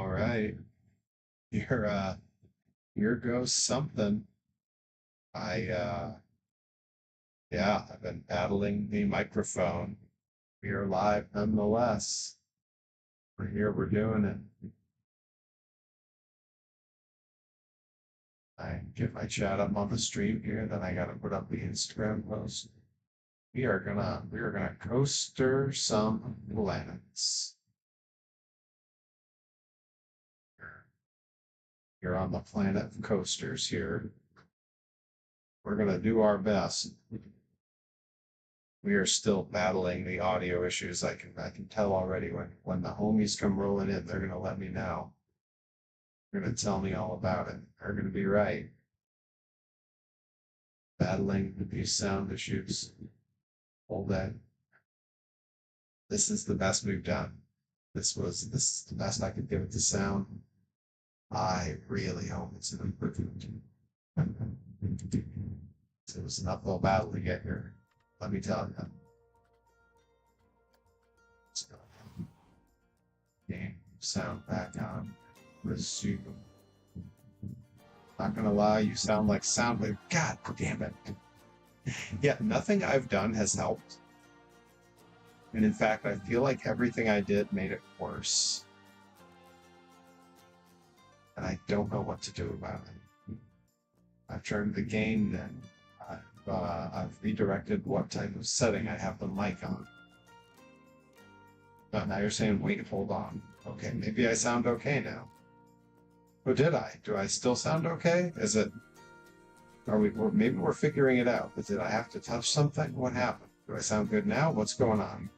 All right. Here, here goes something. I, yeah, I've been battling the microphone. We are live nonetheless. We're here, we're doing it. I get my chat up on the stream here, then I gotta put up the Instagram post. We are gonna coaster some planets. You're on the planet of coasters here. We're gonna do our best. We are still battling the audio issues. I can tell already when the homies come rolling in, they're gonna let me know. They're gonna tell me all about it. They're gonna be right. Battling these sound issues all day. This is the best we've done. This is the best I could give it to sound. I really hope it's an improvement. It was an uphill battle to get here. Let me tell you. Game sound back on. Resume. Not gonna lie, you sound like Soundwave. God damn it. Yeah, nothing I've done has helped. And in fact, I feel like everything I did made it worse. And I don't know what to do about it. I've turned the gain then. I've redirected what type of setting I have the mic on. But now you're saying, wait, hold on. Okay, maybe I sound okay now. Oh, did I? Do I still sound okay? Is it... maybe we're figuring it out. Did I have to touch something? What happened? Do I sound good now? What's going on?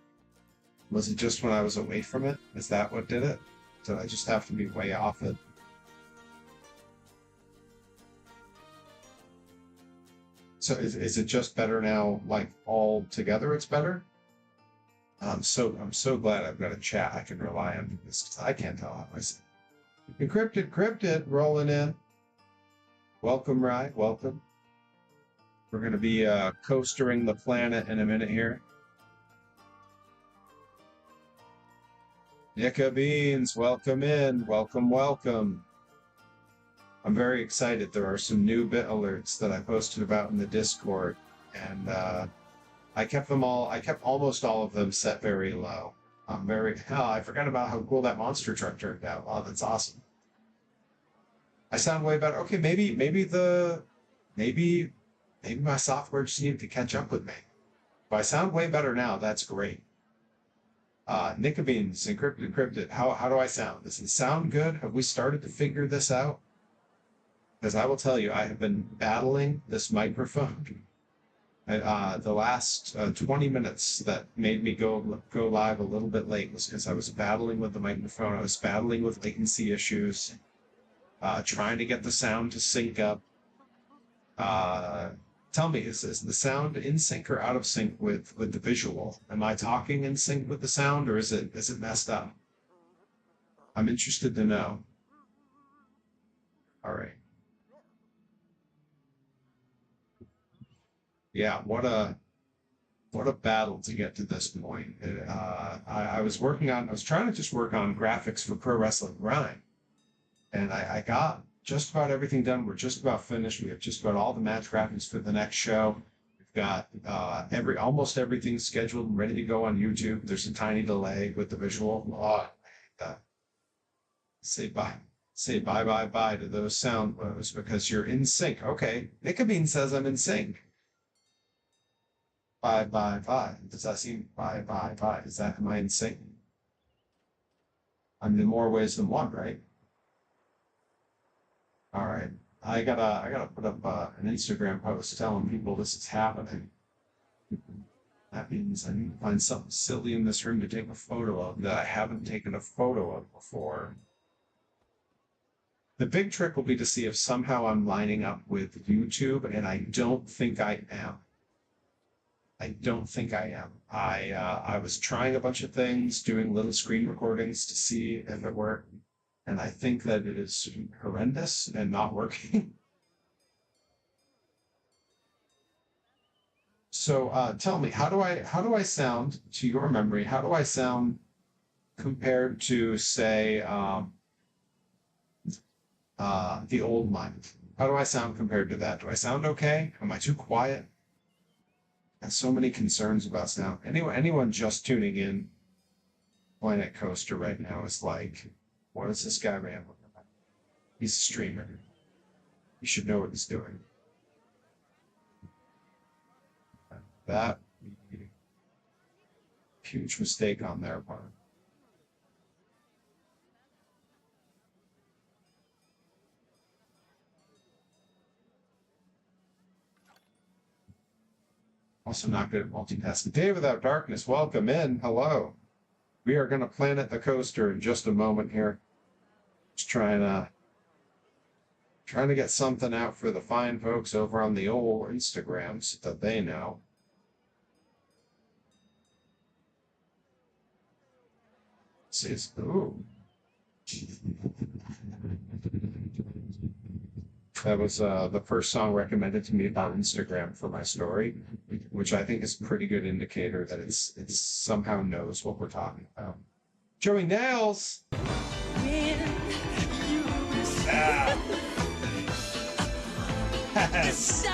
Was it just when I was away from it? Is that what did it? Did I just have to be way off it? So is it just better now, like all together it's better? I'm so glad I've got a chat I can rely on this because I can't tell how I say. Encrypted, rolling in. Welcome, Rye, welcome. We're going to be coastering the planet in a minute here. Nika Beans, welcome in. Welcome. I'm very excited. There are some new bit alerts that I posted about in the Discord, and I kept almost all of them set very low. I forgot about how cool that monster truck turned out. Oh, that's awesome. I sound way better. Okay, maybe my software just needed to catch up with me. If I sound way better now, that's great. Nika Beans, encrypted. How do I sound? Does it sound good? Have we started to figure this out? Because I will tell you, I have been battling this microphone. The last 20 minutes that made me go live a little bit late was because I was battling with the microphone. I was battling with latency issues, trying to get the sound to sync up. Tell me, is the sound in sync or out of sync with the visual? Am I talking in sync with the sound, or is it messed up? I'm interested to know. All right. Yeah, what a battle to get to this point. I was trying to just work on graphics for Pro Wrestling Grind, and I got just about everything done. We're just about finished. We have just about all the match graphics for the next show. We've got almost everything scheduled and ready to go on YouTube. There's a tiny delay with the visual. Oh, say bye to those sound woes because you're in sync. Okay, Nicabine says I'm in sync. Bye. Does that seem bye? Is that, am I in sync? I'm in more ways than one, right? All right. I gotta put up an Instagram post telling people this is happening. That means I need to find something silly in this room to take a photo of that I haven't taken a photo of before. The big trick will be to see if somehow I'm lining up with YouTube, and I don't think I am. I was trying a bunch of things, doing little screen recordings to see if it worked, and I think that it is horrendous and not working. So tell me, how do I sound to your memory? How do I sound compared to, say, the old mind. How do I sound compared to that? Do I sound okay? Am I too quiet? I have so many concerns about sound. Anyone just tuning in, Planet Coaster right now is like, what is this guy rambling about? He's a streamer. He should know what he's doing. That huge mistake on their part. Also not good at multitasking. Day Without Darkness, welcome in. Hello. We are going to planet the coaster in just a moment here. Just trying to get something out for the fine folks over on the old Instagrams that they know. Says, ooh. That was the first song recommended to me on Instagram for my story, which I think is a pretty good indicator that it's somehow knows what we're talking about. Joey Nails! Ah. Yes.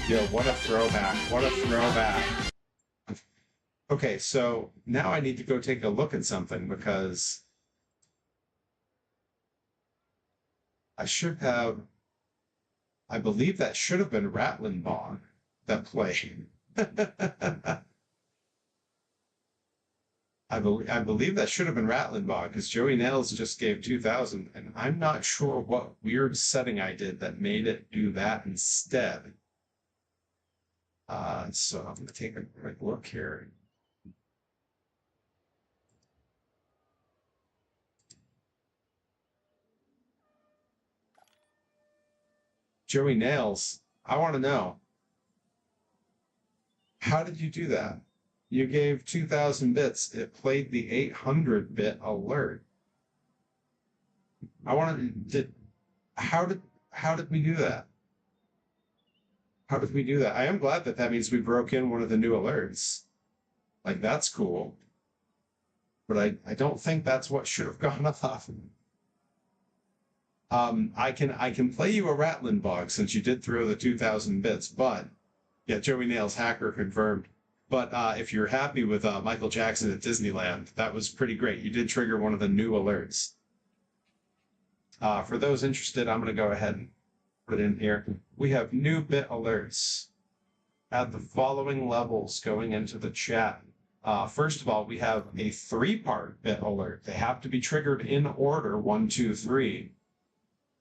Yo, what a throwback. What a throwback. Okay, so now I need to go take a look at something because I believe that should have been Rattling Bog that played. I believe that should have been Rattling Bog because Joey Nails just gave 2,000, and I'm not sure what weird setting I did that made it do that instead. So I'm going to take a quick look here. Joey Nails, I want to know, how did you do that? You gave 2,000 bits. It played the 800-bit alert. How did we do that? How did we do that? I am glad that means we broke in one of the new alerts. Like, that's cool. But I don't think that's what should have gone off. I can play you a Rattling Bog since you did throw the 2,000 bits, but yeah, Joey Nails hacker confirmed. But if you're happy with Michael Jackson at Disneyland, that was pretty great. You did trigger one of the new alerts. For those interested, I'm going to go ahead and put in here. We have new bit alerts at the following levels going into the chat. First of all, we have a 3-part bit alert. They have to be triggered in order, 1, 2, 3.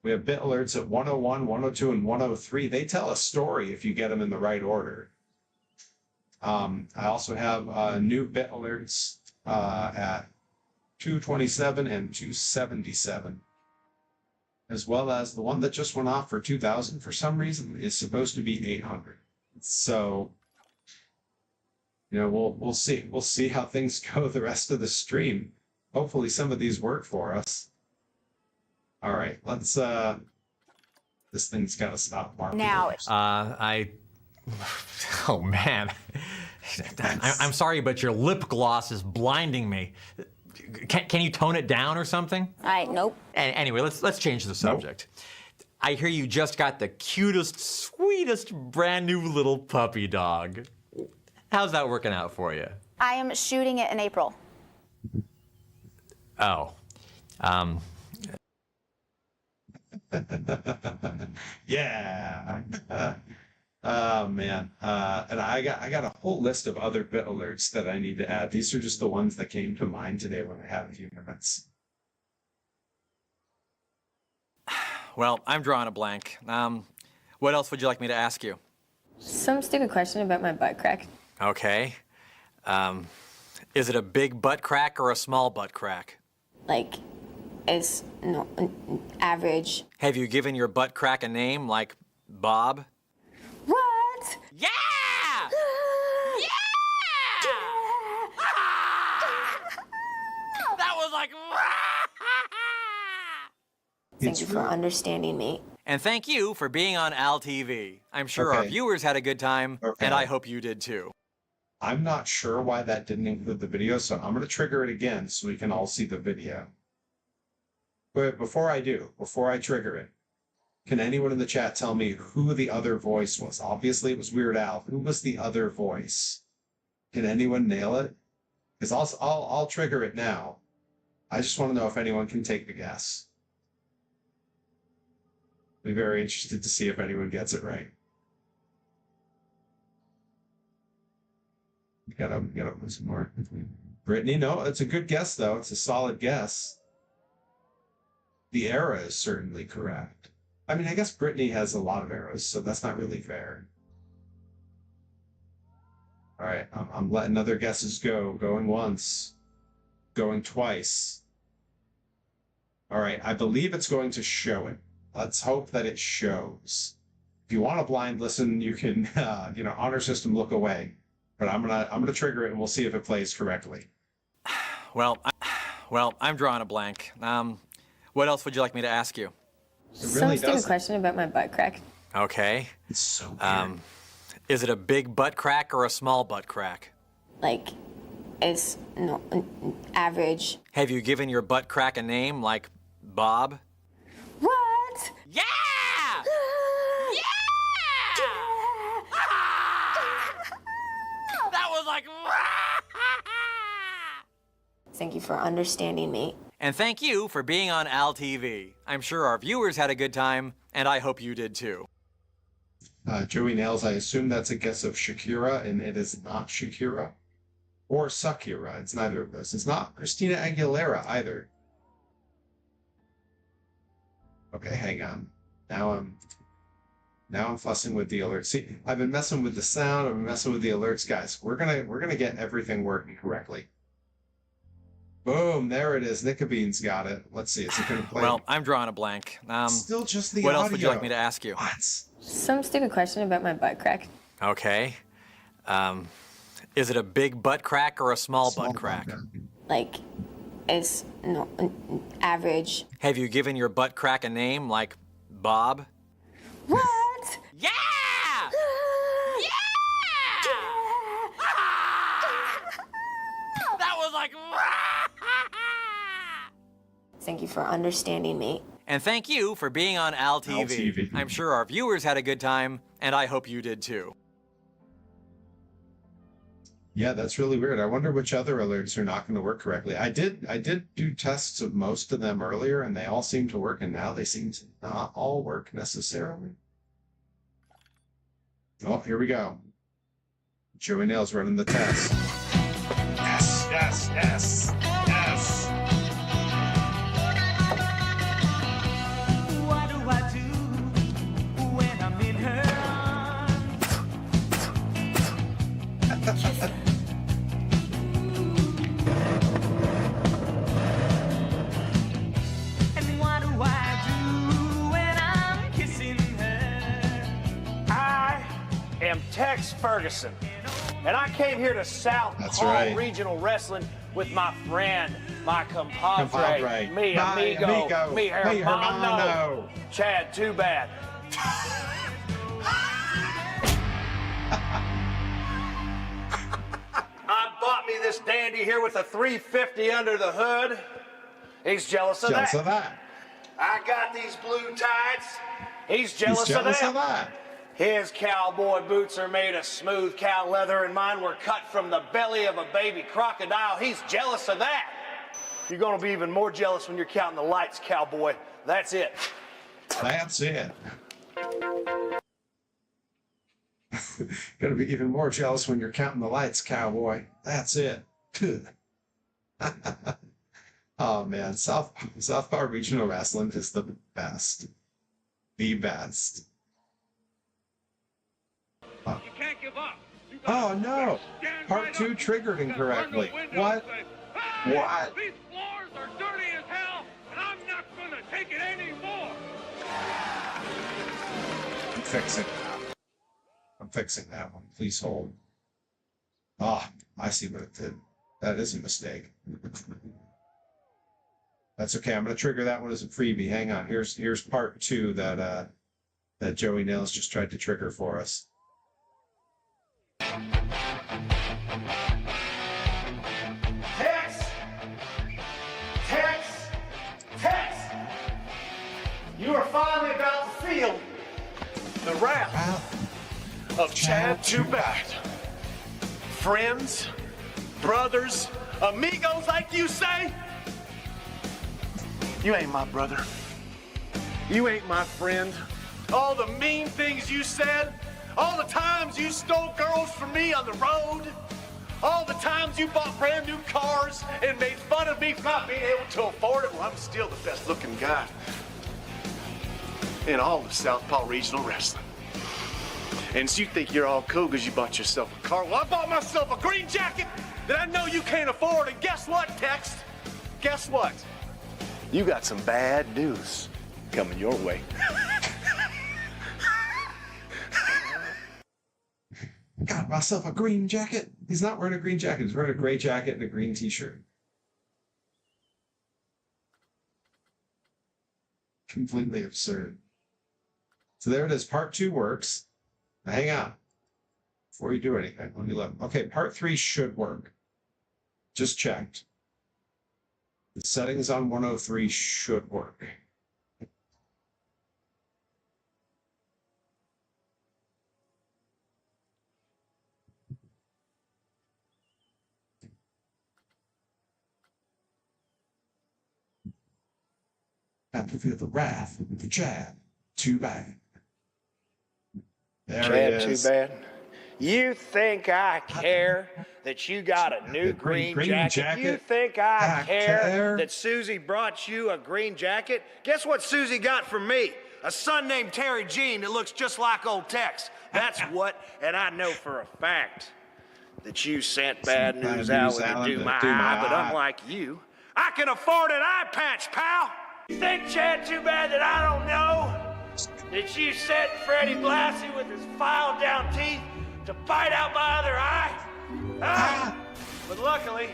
We have bit alerts at 101, 102, and 103. They tell a story if you get them in the right order. I also have new bit alerts at 227 and 277, as well as the one that just went off for 2,000 for some reason is supposed to be 800. So, you know, we'll see. We'll see how things go the rest of the stream. Hopefully some of these work for us. All right, let's this thing's got to stop marking. Now, oh man, I'm sorry, but your lip gloss is blinding me. Can you tone it down or something? nope. Anyway, let's change the subject. Nope. I hear you just got the cutest, sweetest, brand new little puppy dog. How's that working out for you? I am shooting it in April. Oh, yeah. Oh man. And I got a whole list of other bit alerts that I need to add. These are just the ones that came to mind today when I had a few minutes. Well, I'm drawing a blank. What else would you like me to ask you? Some stupid question about my butt crack. Okay. Is it a big butt crack or a small butt crack? Like, it's no average. Have you given your butt crack a name like Bob? What? Yeah! Yeah! That was like. Thank you for understanding me. And thank you for being on Al TV. I'm sure our Okay. viewers had a good time, Okay. and I hope you did too. I'm not sure why that didn't include the video, so I'm going to trigger it again so we can all see the video. But before I trigger it, can anyone in the chat tell me who the other voice was? Obviously, it was Weird Al. Who was the other voice? Can anyone nail it? Because I'll trigger it now. I just want to know if anyone can take the guess. Be very interested to see if anyone gets it right. Gotta put some more. Brittany, no, it's a good guess though. It's a solid guess. The era is certainly correct. I mean, I guess Brittany has a lot of arrows, so that's not really fair. All right, I'm letting other guesses go. Going once, going twice. All right, I believe it's going to show it. Let's hope that it shows. If you want a blind listen, you can, honor system look away. But I'm gonna trigger it and we'll see if it plays correctly. Well, I'm drawing a blank. What else would you like me to ask you? It Some really stupid doesn't. question about my butt crack. Okay. It's so weird. Is it a big butt crack or a small butt crack? Like, it's no average. Have you given your butt crack a name like Bob? What? Yeah! Yeah! That was like. Thank you for understanding me. And thank you for being on Al TV. I'm sure our viewers had a good time, and I hope you did too. Joey Nails, I assume that's a guess of Shakira, and it is not Shakira. Or Sakura. It's neither of those. It's not Christina Aguilera either. Okay, hang on. Now I'm fussing with the alerts. See, I've been messing with the sound, I've been messing with the alerts, guys. We're gonna get everything working correctly. Boom, there it is. Nickabean's got it. Let's see, is it gonna play? Well, I'm drawing a blank. Still just the What audio. else would you like me to ask you? What? Some stupid question about my butt crack. Okay. Is it a big butt crack or a small butt crack? Like, it's no average. Have you given your butt crack a name like Bob? What? Yeah! Yeah! That was like. Thank you for understanding me. And thank you for being on Al TV. TV. I'm sure our viewers had a good time, and I hope you did too. Yeah, that's really weird. I wonder which other alerts are not going to work correctly. I did do tests of most of them earlier, and they all seem to work, and now they seem to not all work necessarily. Oh, here we go. Joey Nails running the test. Yes, yes, yes, yes. What do I do when I'm in her arms? And what do I do when I'm kissing her? I am Tex Ferguson, and I came here to South That's Hall right. Regional Wrestling with my friend, my compadre, Compadre. mi My amigo, mi hermano, hermano. Chad Too Bad. I bought me this dandy here with a 350 under the hood. He's jealous of Jealous that. of that. I got these blue tights. He's jealous, He's jealous of of that. that. His cowboy boots are made of smooth cow leather, and mine were cut from the belly of a baby crocodile. He's jealous of that. You're gonna be even more jealous when you're counting the lights, cowboy. That's it. That's it. Gonna be even more jealous when you're counting the lights, cowboy. That's it. Oh man, South Park Regional Wrestling is the best. The best. You can't give up. You Oh gotta no! stand Part right 2 up. triggered You gotta run to the incorrectly. window What? and say, "Hey, What? These floors are dirty as hell, and I'm not gonna take it anymore." I'm fixing that. I'm fixing that one. Please hold. Ah, I see what it did. That is a mistake. That's okay. I'm going to trigger that one as a freebie. Hang on. Here's part 2 that that Joey Nails just tried to trigger for us. Tex! Tex! Tex! You are finally about to feel the wrath of Chad Too Bad. Friends, brothers, amigos, like you say. You ain't my brother. You ain't my friend. All the mean things you said, all the times you stole girls from me on the road, all the times you bought brand new cars and made fun of me for not being able to afford it. Well, I'm still the best looking guy in all of Southpaw Regional Wrestling. And so you think you're all cool because you bought yourself a car. Well, I bought myself a green jacket that I know you can't afford. And guess what, Tex? Guess what? You got some bad news coming your way. Got myself a green jacket. He's not wearing a green jacket. He's wearing a gray jacket and a green t-shirt. Completely absurd. So there it is. Part 2 works. Now hang on. Before you do anything, let me look. Okay, part 3 should work. Just checked. The settings on 103 should work. Have to feel the wrath of the Chad Too Bad. There Chad he is. Too Bad. You think I care that you got a new green jacket? You think I care that Susie brought you a green jacket? Guess what Susie got from me? A son named Terry Jean that looks just like old Tex. That's what, and I know for a fact that you sent bad news Alan to do my eye, but unlike you, I can afford an eye patch, pal. You think, Chad, too bad that I don't know that you sent Freddie Blassie with his filed down teeth to bite out my other eye? But luckily,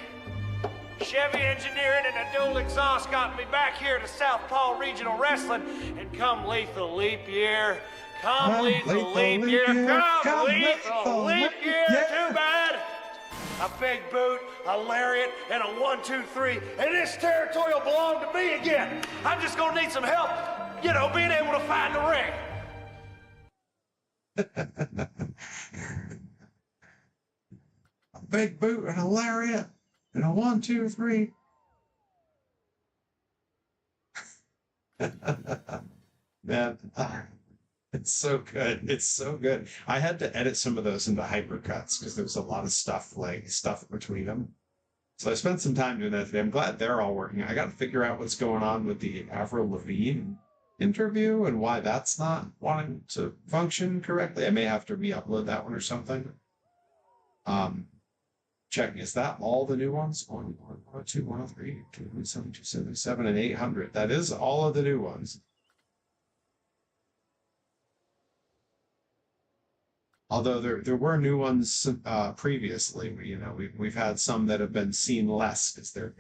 Chevy Engineering and a dual exhaust got me back here to Southpaw Regional Wrestling. And come lethal leap year, come lethal leap year, come lethal leap year, too bad. A big boot, a lariat, and a 1, 2, 3, and this territory will belong to me again. I'm just gonna need some help, you know, being able to find the ring. A big boot and a lariat and a 1, 2, 3. Man, it's so good. It's so good. I had to edit some of those into hypercuts because there was a lot of stuff between them. So I spent some time doing that today. I'm glad they're all working. I got to figure out what's going on with the Avril Lavigne interview and why that's not wanting to function correctly. I may have to re-upload that one or something. Checking, is that all the new ones? 102, 103, 277, 277, and 800. That is all of the new ones. Although there were new ones previously, you know, we've had some that have been seen less because they're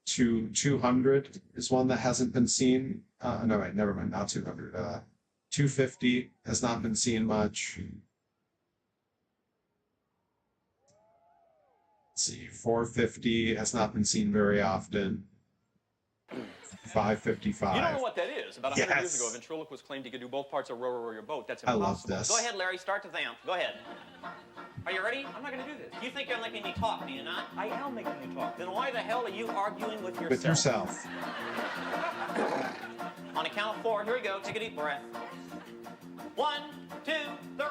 200 is one that hasn't been seen. No, wait, never mind, not 200. 250 has not been seen much. Let's see, 450 has not been seen very often. 555. You don't know what that is. About 100 years Yes. ago, a ventriloquist claimed he could do both parts of row your boat. That's I impossible. love this. Go ahead, Larry. Start the vamp. Go ahead. Are you ready? I'm not going to do this. You think you're making me talk, do you not? I am making you talk. Then why the hell are you arguing with yourself? With yourself. On a count of 4, here we go. Take a deep breath. 1, 2,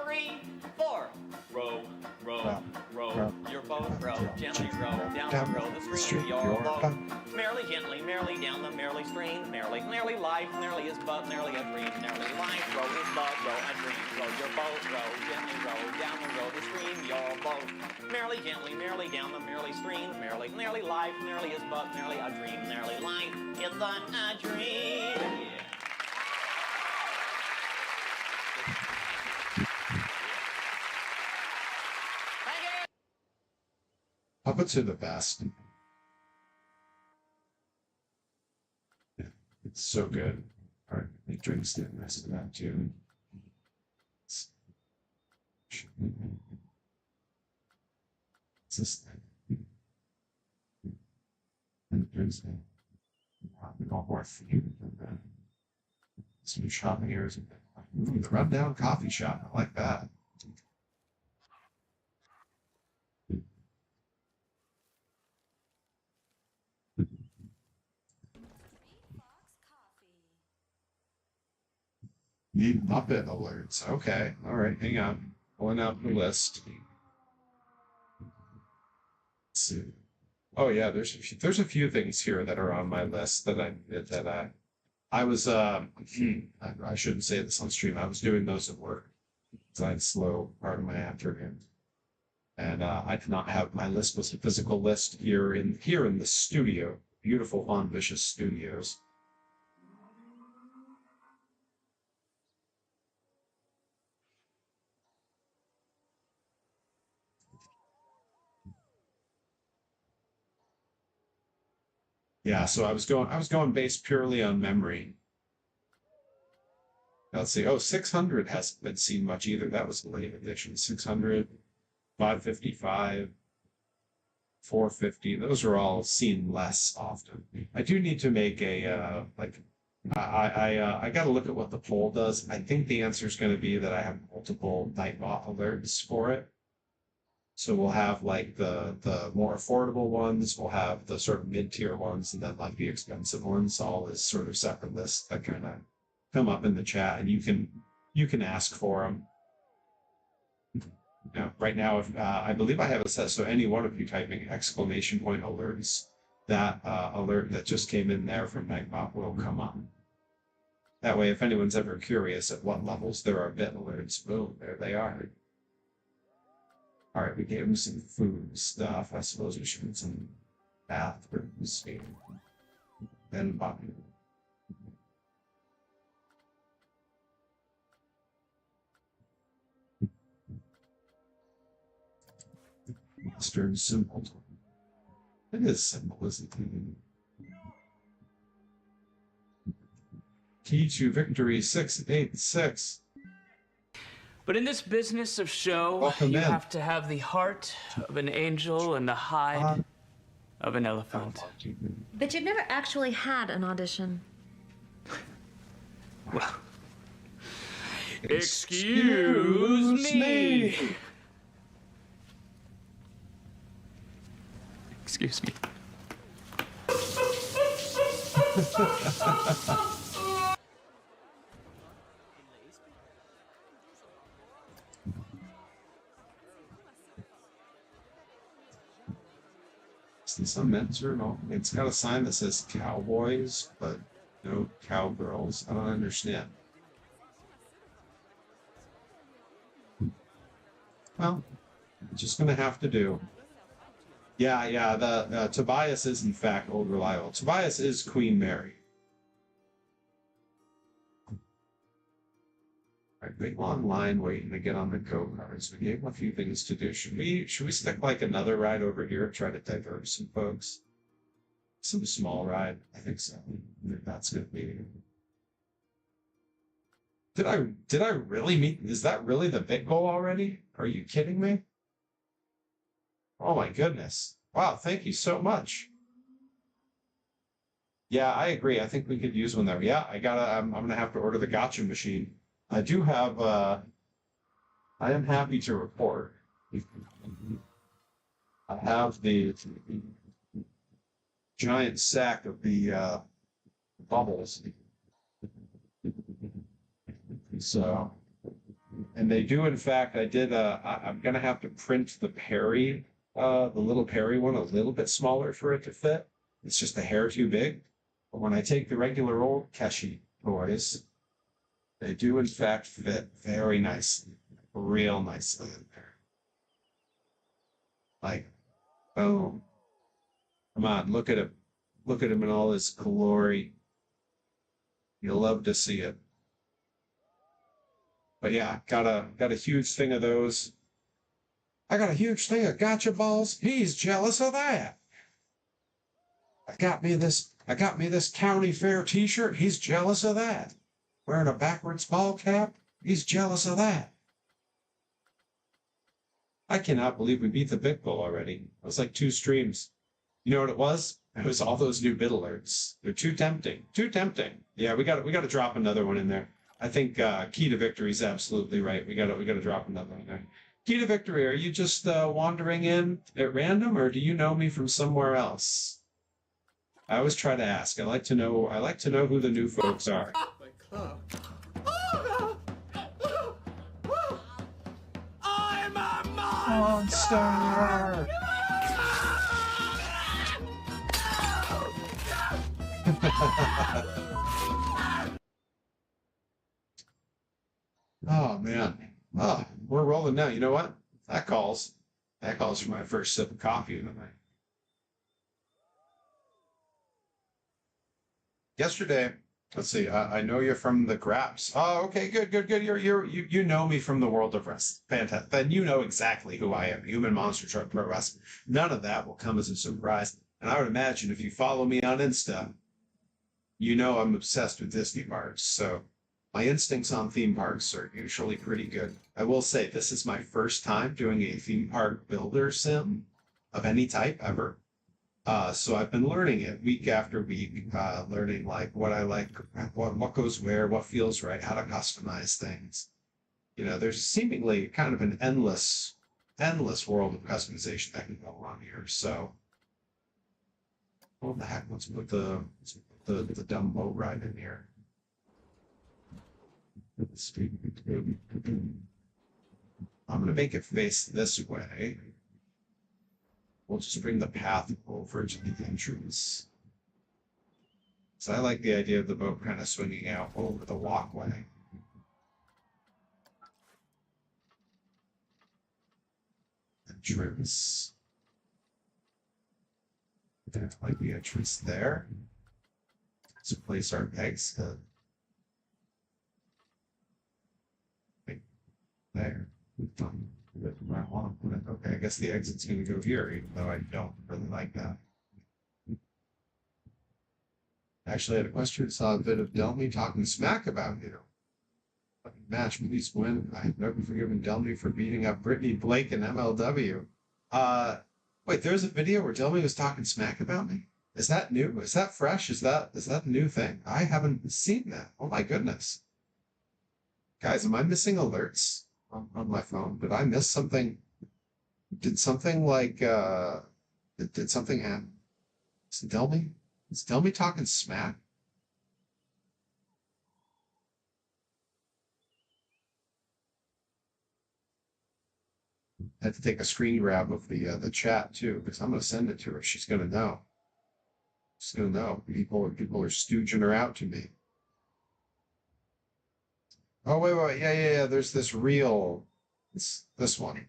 3, 4. Row, row, row your boat. Row, gently row down the row the stream. Your boat. Merrily, gently, merrily down the merrily stream. Merrily, merrily life, merrily is but merrily a dream. Merrily life, row is but row a dream. Row your boat, row gently, row down the row the stream. Your boat. Merrily, gently, merrily down the merrily stream. Merrily, merrily life, merrily is but merrily a dream. Merrily life is but a dream. Yeah. Puppets are the best. Yeah, it's so good. All right, he drinks the rest of that too. It's this thing. And there's all worth some shopping areas. Ooh, the rundown coffee shop. I like that. Need Muppet alerts. Okay. All right. Hang on. Pulling out the list. Let's see. Oh yeah, there's a few things here that are on my list that I was I shouldn't say this on stream. I was doing those at work. So I had a slow part of my afternoon. And I did not have my list was a physical list here in the studio. Beautiful Von Vicious Studios. Yeah, so I was going based purely on memory. Let's see. Oh, 600 hasn't been seen much either. That was a late edition. 600, 555, 450. Those are all seen less often. I do need to make a I got to look at what the poll does. I think the answer is going to be that I have multiple Nightbot alerts for it. So we'll have like the more affordable ones, we'll have the sort of mid-tier ones, and then like the expensive ones, all as sort of separate lists that kind of come up in the chat, and you can ask for them. Now, right now, if I believe I have it set, so any one of you typing ! alerts, that alert that just came in there from Nightbot will come up. That way, if anyone's ever curious at what levels there are bit alerts, boom, there they are. All right, we gave him some food stuff. I suppose we should get some bathrooms. Then Bobby. Western simple. It is simple, isn't it? Key to victory 686. But in this business of show, Welcome you in. have to have the heart of an angel and the hide of an elephant. But you've never actually had an audition. Well, excuse me. Excuse me. See some mentor, no, it's got a sign that says cowboys, but no cowgirls. I don't understand. Well, just gonna have to do. Yeah, the Tobias is in fact Old Reliable. Tobias is Queen Mary. All right, big long line waiting to get on the go-karts. We gave him a few things to do. Should we stick like another ride over here, try to divert some folks? Some small ride, I think so. That's gonna be. Did I really meet? Is that really the big goal already? Are you kidding me? Oh my goodness. Wow, thank you so much. Yeah, I agree. I think we could use one there. Yeah, I'm gonna have to order the gotcha machine. I do have I am happy to report. I have the giant sack of the bubbles. So And they do, in fact, I'm gonna have to print the Perry, the little Perry one a little bit smaller for it to fit. It's just a hair too big. But when I take the regular old Keshi toys, they do, in fact, fit very nicely, real nicely in there. Like, boom. Come on, look at him. Look at him in all his glory. You'll love to see it. But yeah, got a huge thing of those. I got a huge thing of gotcha balls. He's jealous of that. I got me this county fair t-shirt. He's jealous of that. Wearing a backwards ball cap. He's jealous of that. I cannot believe we beat the Big Bull already. It was like 2 streams. You know what it was? It was all those new bit alerts. They're too tempting. Too tempting. Yeah, we got to drop another one in there. I think Key to Victory is absolutely right. We got to drop another one there. Key to Victory, are you just wandering in at random, or do you know me from somewhere else? I always try to ask. I like to know who the new folks are. I'm a Monster! Oh man. Oh, we're rolling now. You know what? That calls for my first sip of coffee tonight. Yesterday, let's see. I know you're from the Graps. Oh, okay, good. You know me from the world of wrestling. Fantastic. Then you know exactly who I am. Human Monster Truck Pro Wrestling. None of that will come as a surprise. And I would imagine if you follow me on Insta, you know I'm obsessed with Disney parks. So my instincts on theme parks are usually pretty good. I will say this is my first time doing a theme park builder sim of any type ever. So I've been learning it week after week, learning like what I like, what goes where, what feels right, how to customize things. You know, there's seemingly kind of an endless world of customization that can go on here. So what the heck? Let's put the dumb boat ride in here. I'm gonna make it face this way. We'll just bring the path over to the entrance. So I like the idea of the boat kind of swinging out over the walkway. Entrance. There's like the entrance there. Let's place our pegs. There. Okay, I guess the exit's going to go here, even though I don't really like that. Actually, I had a question. Saw a bit of Delmy talking smack about you. Match, please win. I have never forgiven Delmy for beating up Brittany Blake in MLW. Wait, there's a video where Delmy was talking smack about me? Is that new? Is that fresh? Is that a new thing? I haven't seen that. Oh my goodness. Guys, am I missing alerts on my phone? Did I miss something? Did something like, did something happen? Is Delmy talking smack? I had to take a screen grab of the chat too, because I'm gonna send it to her. She's gonna know. She's gonna know. People are stooging her out to me. Oh wait, yeah. There's this reel. It's this one.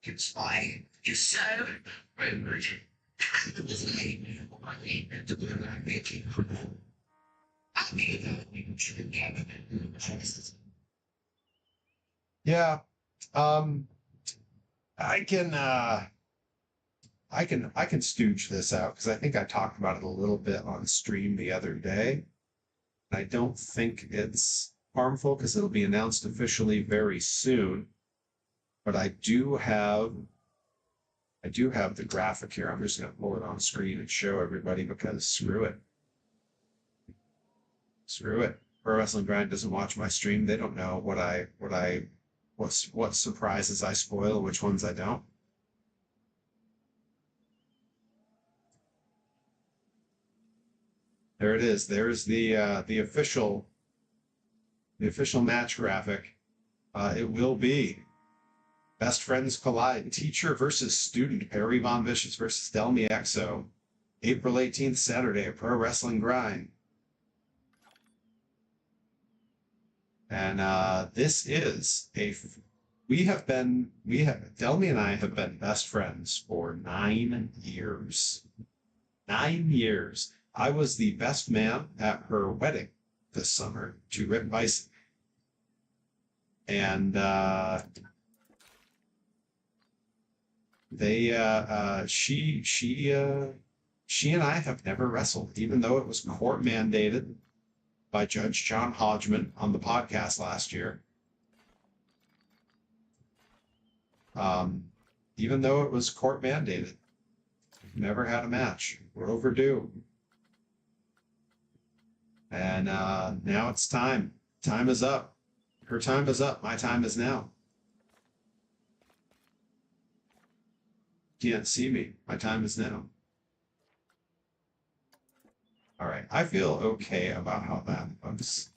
It's why you're so rude. Yeah. I can stooge this out because I think I talked about it a little bit on stream the other day. I don't think it's harmful because it'll be announced officially very soon. But I do have the graphic here. I'm just going to pull it on screen and show everybody because screw it. Screw it. Pro Wrestling Grind doesn't watch my stream. They don't know what surprises I spoil, which ones I don't. There it is. There's the official match graphic. It will be Best Friends Collide, teacher versus student, Perry Von Vicious versus Delmi Exo. April 18th, Saturday, a pro wrestling grind. And this is Delmi and I have been best friends for 9 years. 9 years. I was the best man at her wedding this summer to Rip Bison. And she and I have never wrestled, even though it was court mandated by Judge John Hodgman on the podcast last year. Even though it was court mandated, never had a match. We're overdue. And now it's time. Time is up. Her time is up. My time is now. Can't see me. My time is now. All right. I feel okay about how that looks.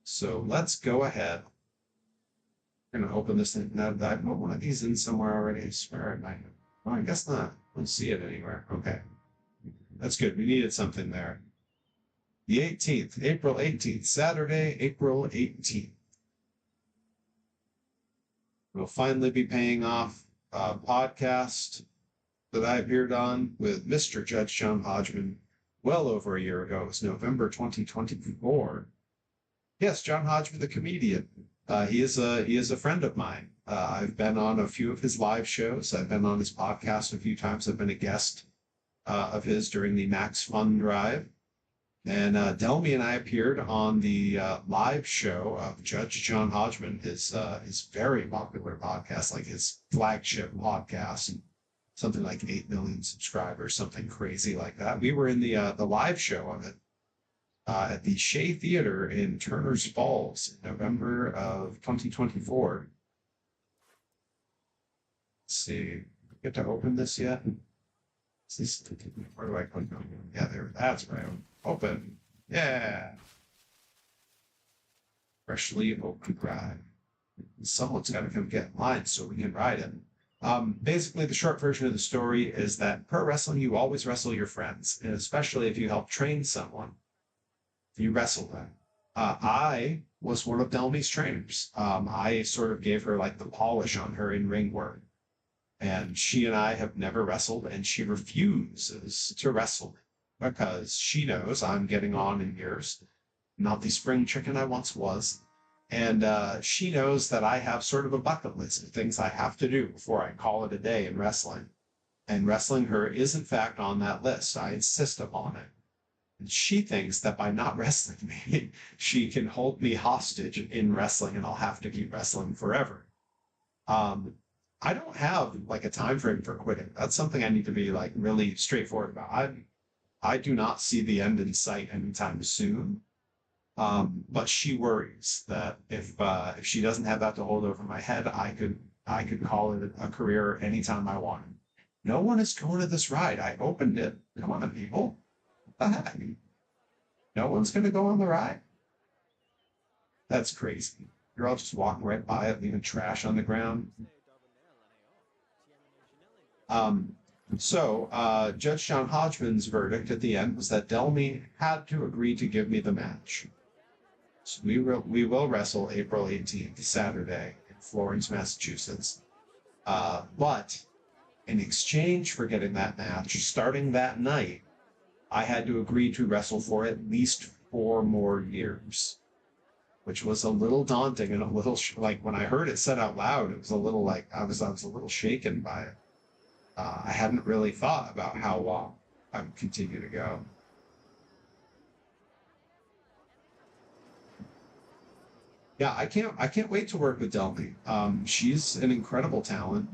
So let's go ahead. I'm going to open this thing. Now, I put one of these in somewhere already. I swear I might have. Oh, I guess not. I don't see it anywhere. Okay. That's good. We needed something there. The 18th, April 18th, Saturday, April 18th. We'll finally be paying off a podcast that I appeared on with Mr. Judge John Hodgman well over a year ago. It was November 2024. Yes, John Hodgman, the comedian. He is a friend of mine. I've been on a few of his live shows. I've been on his podcast a few times. I've been a guest of his during the Max Fun Drive. And Delmi and I appeared on the live show of Judge John Hodgman, his very popular podcast, like his flagship podcast, something like 8 million subscribers, something crazy like that. We were in the live show of it at the Shea Theater in Turner's Falls in November of 2024. Let's see, get to open this yet? Where do I click on? Yeah, there. That's right. Open. Yeah. Freshly open ride. Someone's got to come get in line so we can ride it. Basically, the short version of the story is that pro wrestling, you always wrestle your friends, and especially if you help train someone, you wrestle them. I was one of Delmi's trainers. I sort of gave her like the polish on her in ring work. And she and I have never wrestled, and she refuses to wrestle because she knows I'm getting on in years, not the spring chicken I once was. And she knows that I have sort of a bucket list of things I have to do before I call it a day in wrestling. And wrestling her is, in fact, on that list. I insist upon it. And she thinks that by not wrestling me, she can hold me hostage in wrestling, and I'll have to keep wrestling forever. I don't have like a time frame for quitting. That's something I need to be like really straightforward about. I do not see the end in sight anytime soon. But she worries that if she doesn't have that to hold over my head, I could call it a career anytime I wanted. No one is going to this ride. I opened it. Come on, people. What the heck? No one's going to go on the ride? That's crazy. You're all just walking right by it, leaving trash on the ground. Judge John Hodgman's verdict at the end was that Delmi had to agree to give me the match. So we will wrestle April 18th, Saturday, in Florence, Massachusetts. But in exchange for getting that match, starting that night, I had to agree to wrestle for at least 4 more years, which was a little daunting and a little like when I heard it said out loud, it was a little like I was a little shaken by it. I hadn't really thought about how long I would continue to go. Yeah, I can't wait to work with Delmi. She's an incredible talent,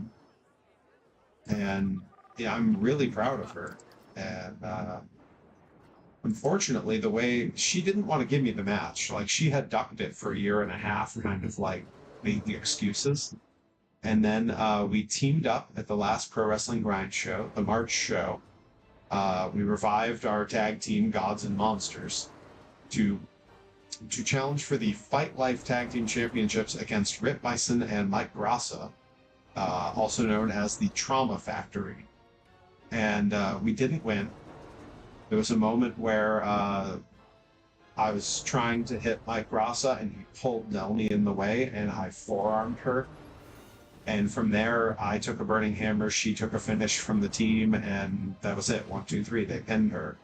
and yeah, I'm really proud of her. And unfortunately, the way she didn't want to give me the match, like she had ducked it for 1.5 years, kind of like making excuses. And then we teamed up at the last Pro Wrestling Grind show, the March show. We revived our tag team, Gods and Monsters, to to challenge for the Fight Life Tag Team Championships against Rip Bison and Mike Grassa, also known as the Trauma Factory. And we didn't win. There was a moment where I was trying to hit Mike Grassa and he pulled Nelmy in the way and I forearmed her. And from there, I took a Burning Hammer, she took a finish from the team, and that was it. 1, 2, 3, they pinned her.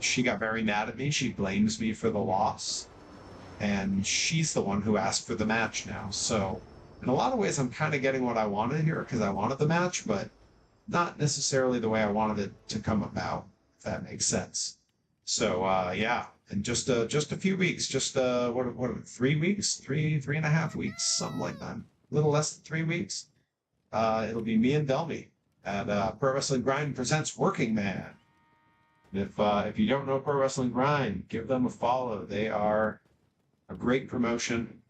She got very mad at me. She blames me for the loss. And she's the one who asked for the match now. So in a lot of ways, I'm kind of getting what I wanted here because I wanted the match, but not necessarily the way I wanted it to come about, if that makes sense. So, yeah. And just a few weeks, what 3 weeks? 3.5 weeks, something like that. A little less than 3 weeks. It'll be me and Delmy at Pro Wrestling Grind presents Working Man. If you don't know Pro Wrestling Grind, give them a follow. They are a great promotion.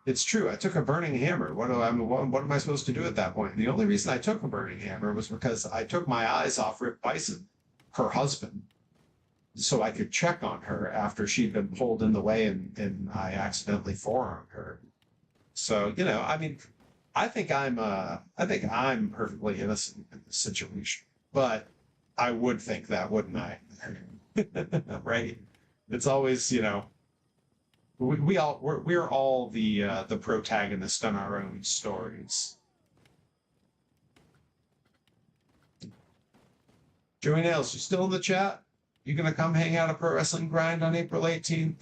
It's true. I took a Burning Hammer. What am I supposed to do at that point? And the only reason I took a Burning Hammer was because I took my eyes off Rip Bison, her husband, so I could check on her after she'd been pulled in the way and I accidentally forearmed her. So, you know, I mean, I think I'm perfectly innocent in this situation, but I would think that, wouldn't I? Right? It's always, you know, we're all the protagonist in our own stories. Joey Nails, you still in the chat? You gonna come hang out at Pro Wrestling Grind on April 18th?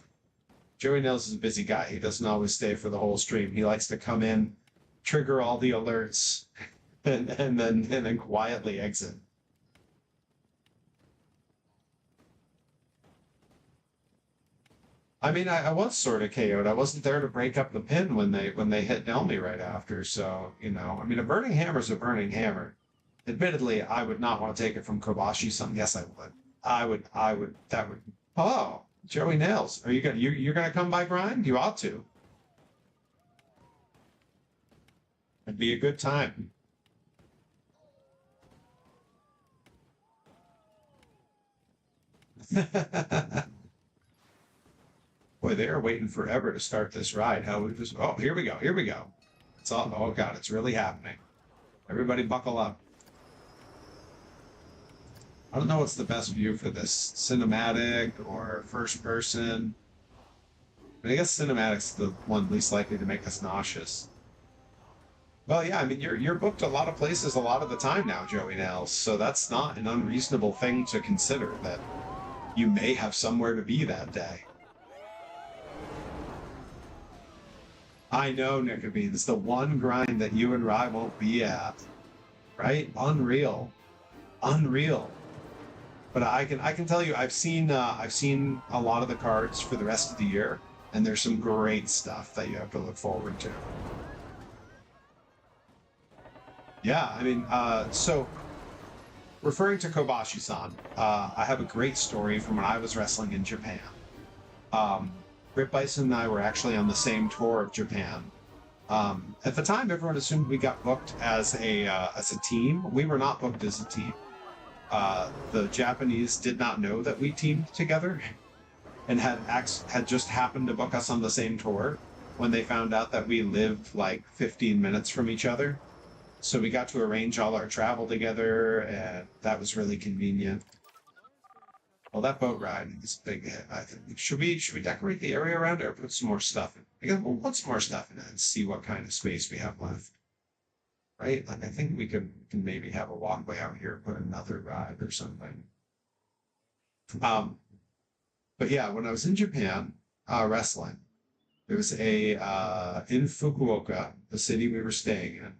Joey Nails is a busy guy. He doesn't always stay for the whole stream. He likes to come in, trigger all the alerts, and then quietly exit. I mean, I was sort of KO'd. I wasn't there to break up the pin when they hit Nelmy right after. So, you know, I mean, a Burning Hammer's a Burning Hammer. Admittedly, I would not want to take it from Kobashi-san. Yes, I would. That would. Oh, Joey Nails. Are you're gonna come by Grind? You ought to. It'd be a good time. Boy, they are waiting forever to start this ride. Oh, here we go. It's all, oh God, it's really happening. Everybody buckle up. I don't know what's the best view for this, cinematic or first person. But I guess cinematic's the one least likely to make us nauseous. Well, yeah, I mean, you're booked a lot of places a lot of the time now, Joey Nails, so that's not an unreasonable thing to consider, that you may have somewhere to be that day. I know, Nickabeans, the one grind that you and Rye won't be at, right? Unreal. But I can tell you, I've seen a lot of the cards for the rest of the year, and there's some great stuff that you have to look forward to. Yeah, I mean, so referring to Kobashi-san, I have a great story from when I was wrestling in Japan. Rip Bison and I were actually on the same tour of Japan. At the time, everyone assumed we got booked as a team. We were not booked as a team. The Japanese did not know that we teamed together and had just happened to book us on the same tour when they found out that we lived like 15 minutes from each other. So we got to arrange all our travel together, and that was really convenient. Well, that boat ride is a big hit, I think. Should we decorate the area around it or put some more stuff in? I guess we'll put some more stuff in it and see what kind of space we have left. Right? Like, I think we can maybe have a walkway out here, put another ride or something. But yeah, when I was in Japan wrestling, there was in Fukuoka, the city we were staying in.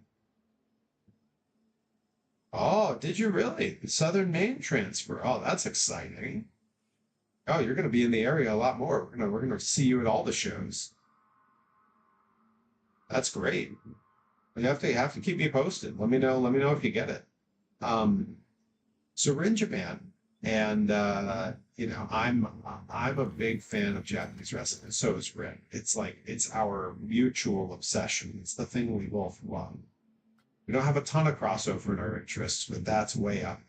Oh, did you really? Southern Maine transfer. Oh, that's exciting. Oh, you're going to be in the area a lot more. We're going to see you at all the shows. That's great. You have to keep me posted. Let me know if you get it. So we're in Japan, and you know, I'm a big fan of Japanese wrestling, and so is Rick. It's our mutual obsession. It's the thing we both love. We don't have a ton of crossover in our interests, but that's way up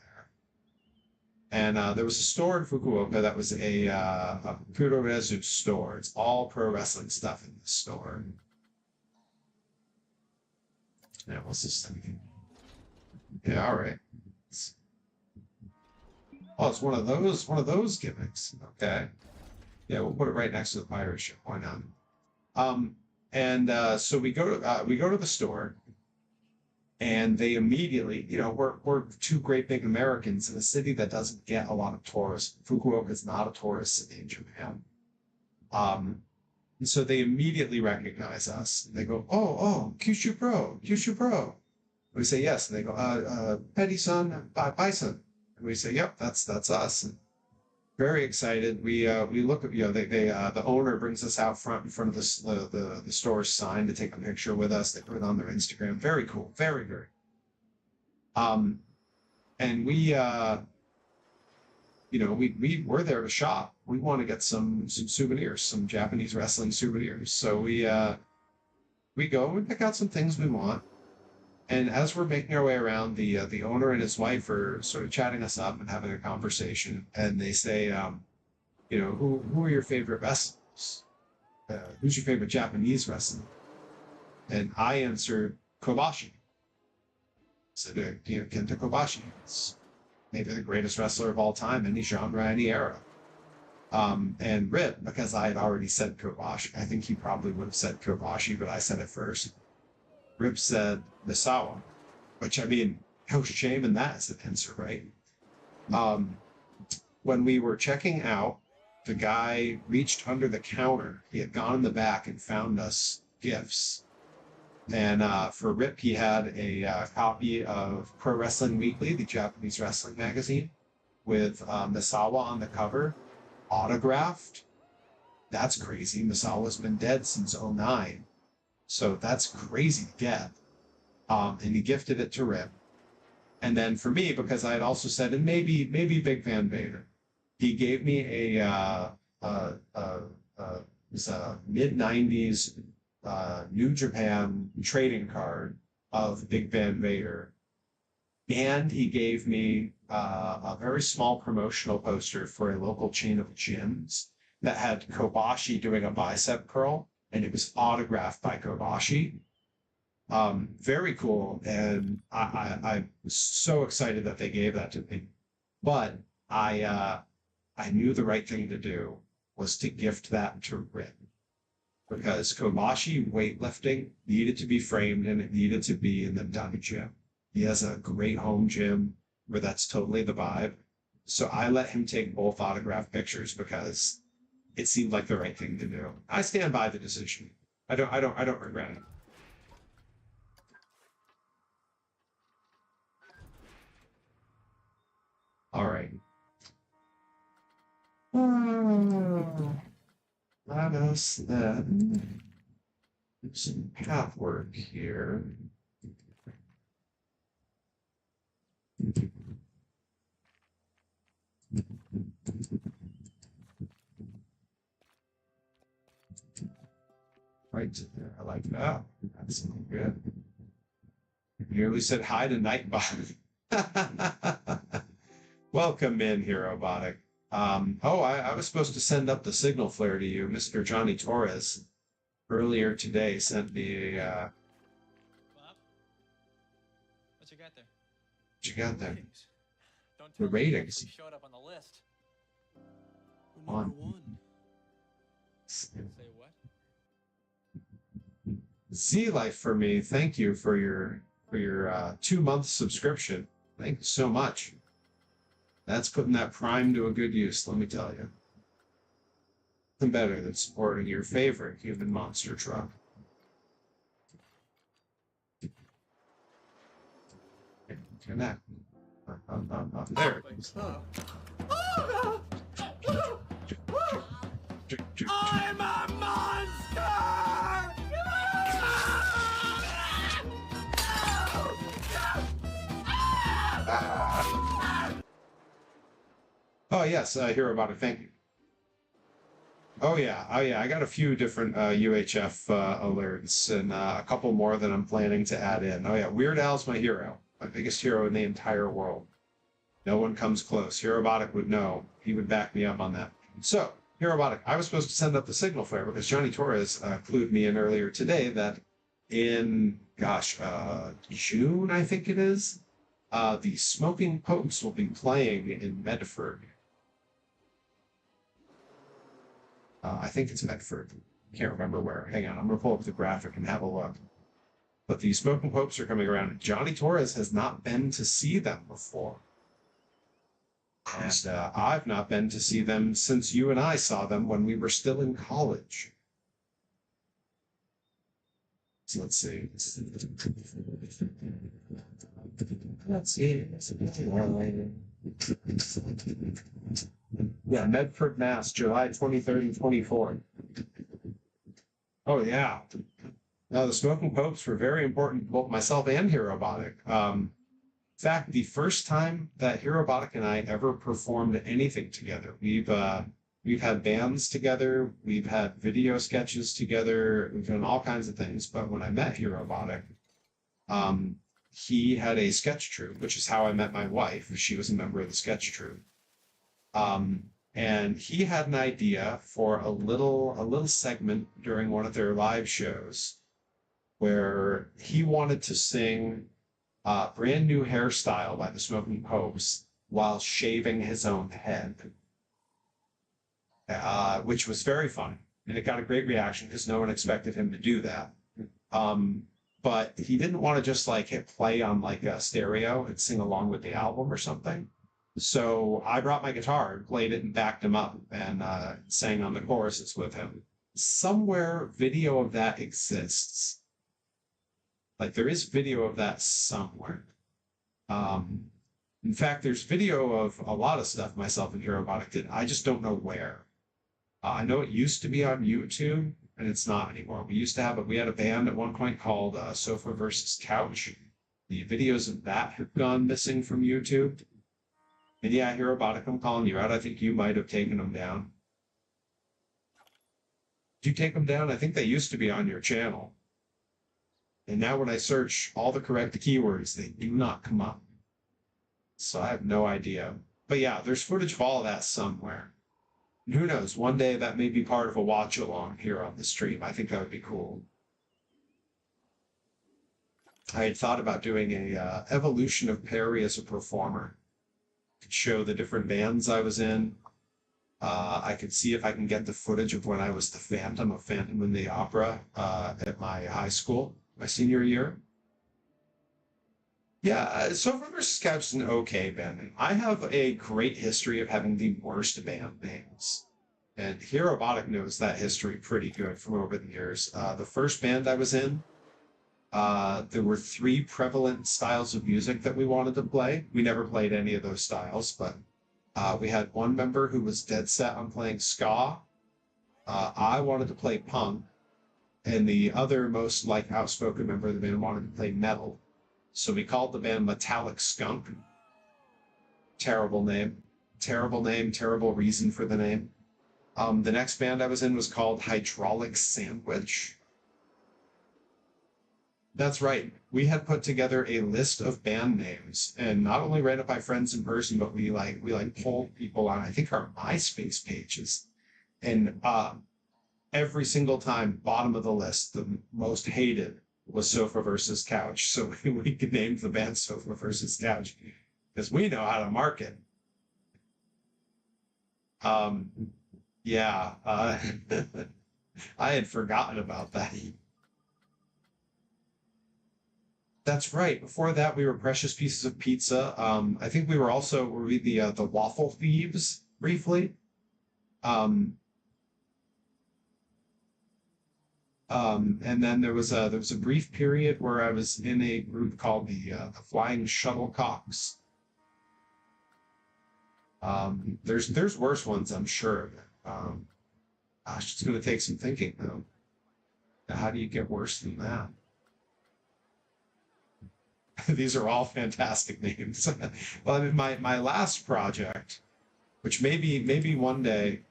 And there was a store in Fukuoka that was a Puroresu store. It's all pro wrestling stuff in this store. Yeah, what's this thing? Yeah, all right. Oh, it's one of those gimmicks. Okay. Yeah, we'll put it right next to the pirate ship. Why not? So we go to the store, and they immediately, we're two great big Americans in a city that doesn't get a lot of tourists. Fukuoka is not a tourist city in Japan. And so they immediately recognize us. They go, oh, Kyushu Pro. We say yes, and they go, Petty-san, Bison. And we say, yep, that's us. And very excited. We look at, the owner brings us out front in front of the store's sign to take a picture with us. They put it on their Instagram. Very cool. Very, very. And we're there to shop. We want to get some souvenirs, some Japanese wrestling souvenirs. So we go and pick out some things we want. And as we're making our way around, the owner and his wife are sort of chatting us up and having a conversation. And they say, who are your favorite wrestlers? Who's your favorite Japanese wrestler? And I answered Kobashi. So, Kenta Kobashi. It's maybe the greatest wrestler of all time, any genre, any era. And Rip, because I had already said Kobashi, I think he probably would have said Kobashi, but I said it first. Rip said Misawa, which, I mean, no shame in that as an answer, right? When we were checking out, the guy reached under the counter. He had gone in the back and found us gifts. And for Rip, he had a copy of Pro Wrestling Weekly, the Japanese wrestling magazine, with Misawa on the cover, autographed. That's crazy. Misawa's been dead since 2009. So that's crazy to get. And he gifted it to Rip. And then for me, because I had also said, and maybe Big Van Vader, he gave me a mid-90s New Japan trading card of Big Van Vader. And he gave me a very small promotional poster for a local chain of gyms that had Kobashi doing a bicep curl, and it was autographed by Kobashi. Very cool, and I was so excited that they gave that to me. But I knew the right thing to do was to gift that to Rip, because Kobashi weightlifting needed to be framed and it needed to be in the Dani gym. He has a great home gym where that's totally the vibe. So I let him take both autograph pictures because it seemed like the right thing to do. I stand by the decision. I don't regret it. All right. Let us then do some path work here. Right there. I like that. That's good. You nearly said hi to Nightbot. Welcome in, Herobotic. I was supposed to send up the signal flare to you. Mr. Johnny Torres earlier today sent me a What you got there? what you got there? Don't The tell me you ratings. actually showed up on the list. On. Say what? Z-Life for me. Thank you for your 2-month subscription. Thank you so much. That's putting that Prime to a good use, let me tell you. Nothing better than supporting your favorite human monster truck. Connect. There it is. I'm a monster! Oh yes, hear about it. Thank you. Oh yeah. I got a few different UHF alerts and a couple more that I'm planning to add in. Oh yeah, Weird Al's my hero, my biggest hero in the entire world. No one comes close. Hirobotic would know. He would back me up on that. So, Hirobotic, I was supposed to send up the signal flare because Johnny Torres clued me in earlier today that in, June, I think it is, the Smoking Popes will be playing in Medford. I think it's Medford. Can't remember where. Hang on, I'm going to pull up the graphic and have a look. But the Smoking Popes are coming around. Johnny Torres has not been to see them before. And I've not been to see them since you and I saw them when we were still in college. So let's see. Let's see. Yeah, Medford, Mass, July 23rd and 24th. Oh, yeah. Now, the Smoking Popes were very important to both myself and Hirobotic. In fact, the first time that Hirobotic and I ever performed anything together, we've had bands together, we've had video sketches together, we've done all kinds of things. But when I met Hirobotic, he had a sketch troupe, which is how I met my wife. She was a member of the sketch troupe. And he had an idea for a little segment during one of their live shows where he wanted to sing Brand New Hairstyle by the Smoking Popes while shaving his own head, which was very funny. And it got a great reaction because no one expected him to do that. But he didn't want to just like hit play on like a stereo and sing along with the album or something. So I brought my guitar and played it and backed him up and sang on the choruses with him. Somewhere video of that exists. Like there is video of that somewhere. In fact, there's video of a lot of stuff myself and Hirobotic did. I just don't know where. I know it used to be on YouTube, and it's not anymore. We had a band at one point called Sofa versus Couch. The videos of that have gone missing from YouTube. And yeah, Hirobotic, I'm calling you out. I think you might have taken them down. Did you take them down? I think they used to be on your channel. And now when I search all the correct keywords, they do not come up. So I have no idea. But yeah, there's footage of all of that somewhere. And who knows, one day that may be part of a watch along here on the stream. I think that would be cool. I had thought about doing a evolution of Perry as a performer. Could show the different bands I was in. I could see if I can get the footage of when I was the Phantom of Phantom in the Opera at my high school, my senior year. Yeah, Sofa vs. Couch is an okay band name. I have a great history of having the worst band names. And Hirobotic knows that history pretty good from over the years. The first band I was in, there were 3 prevalent styles of music that we wanted to play. We never played any of those styles, but we had one member who was dead set on playing ska. I wanted to play punk, and the other most like outspoken member of the band wanted to play metal. So we called the band Metallic Skunk. Terrible name, terrible reason for the name. The next band I was in was called Hydraulic Sandwich. That's right. We had put together a list of band names and not only ran it by friends in person, but we polled people on, I think, our MySpace pages. And every single time, bottom of the list, the most hated was Sofa versus Couch. So we could name the band Sofa versus Couch because we know how to market. Yeah, I had forgotten about that. That's right. Before that, we were Precious Pieces of Pizza. I think we were the Waffle Thieves briefly. And then there was a brief period where I was in a group called the Flying Shuttlecocks. There's worse ones, I'm sure. Gosh, it's going to take some thinking though. How do you get worse than that? These are all fantastic names. Well, I mean, my last project, which maybe one day,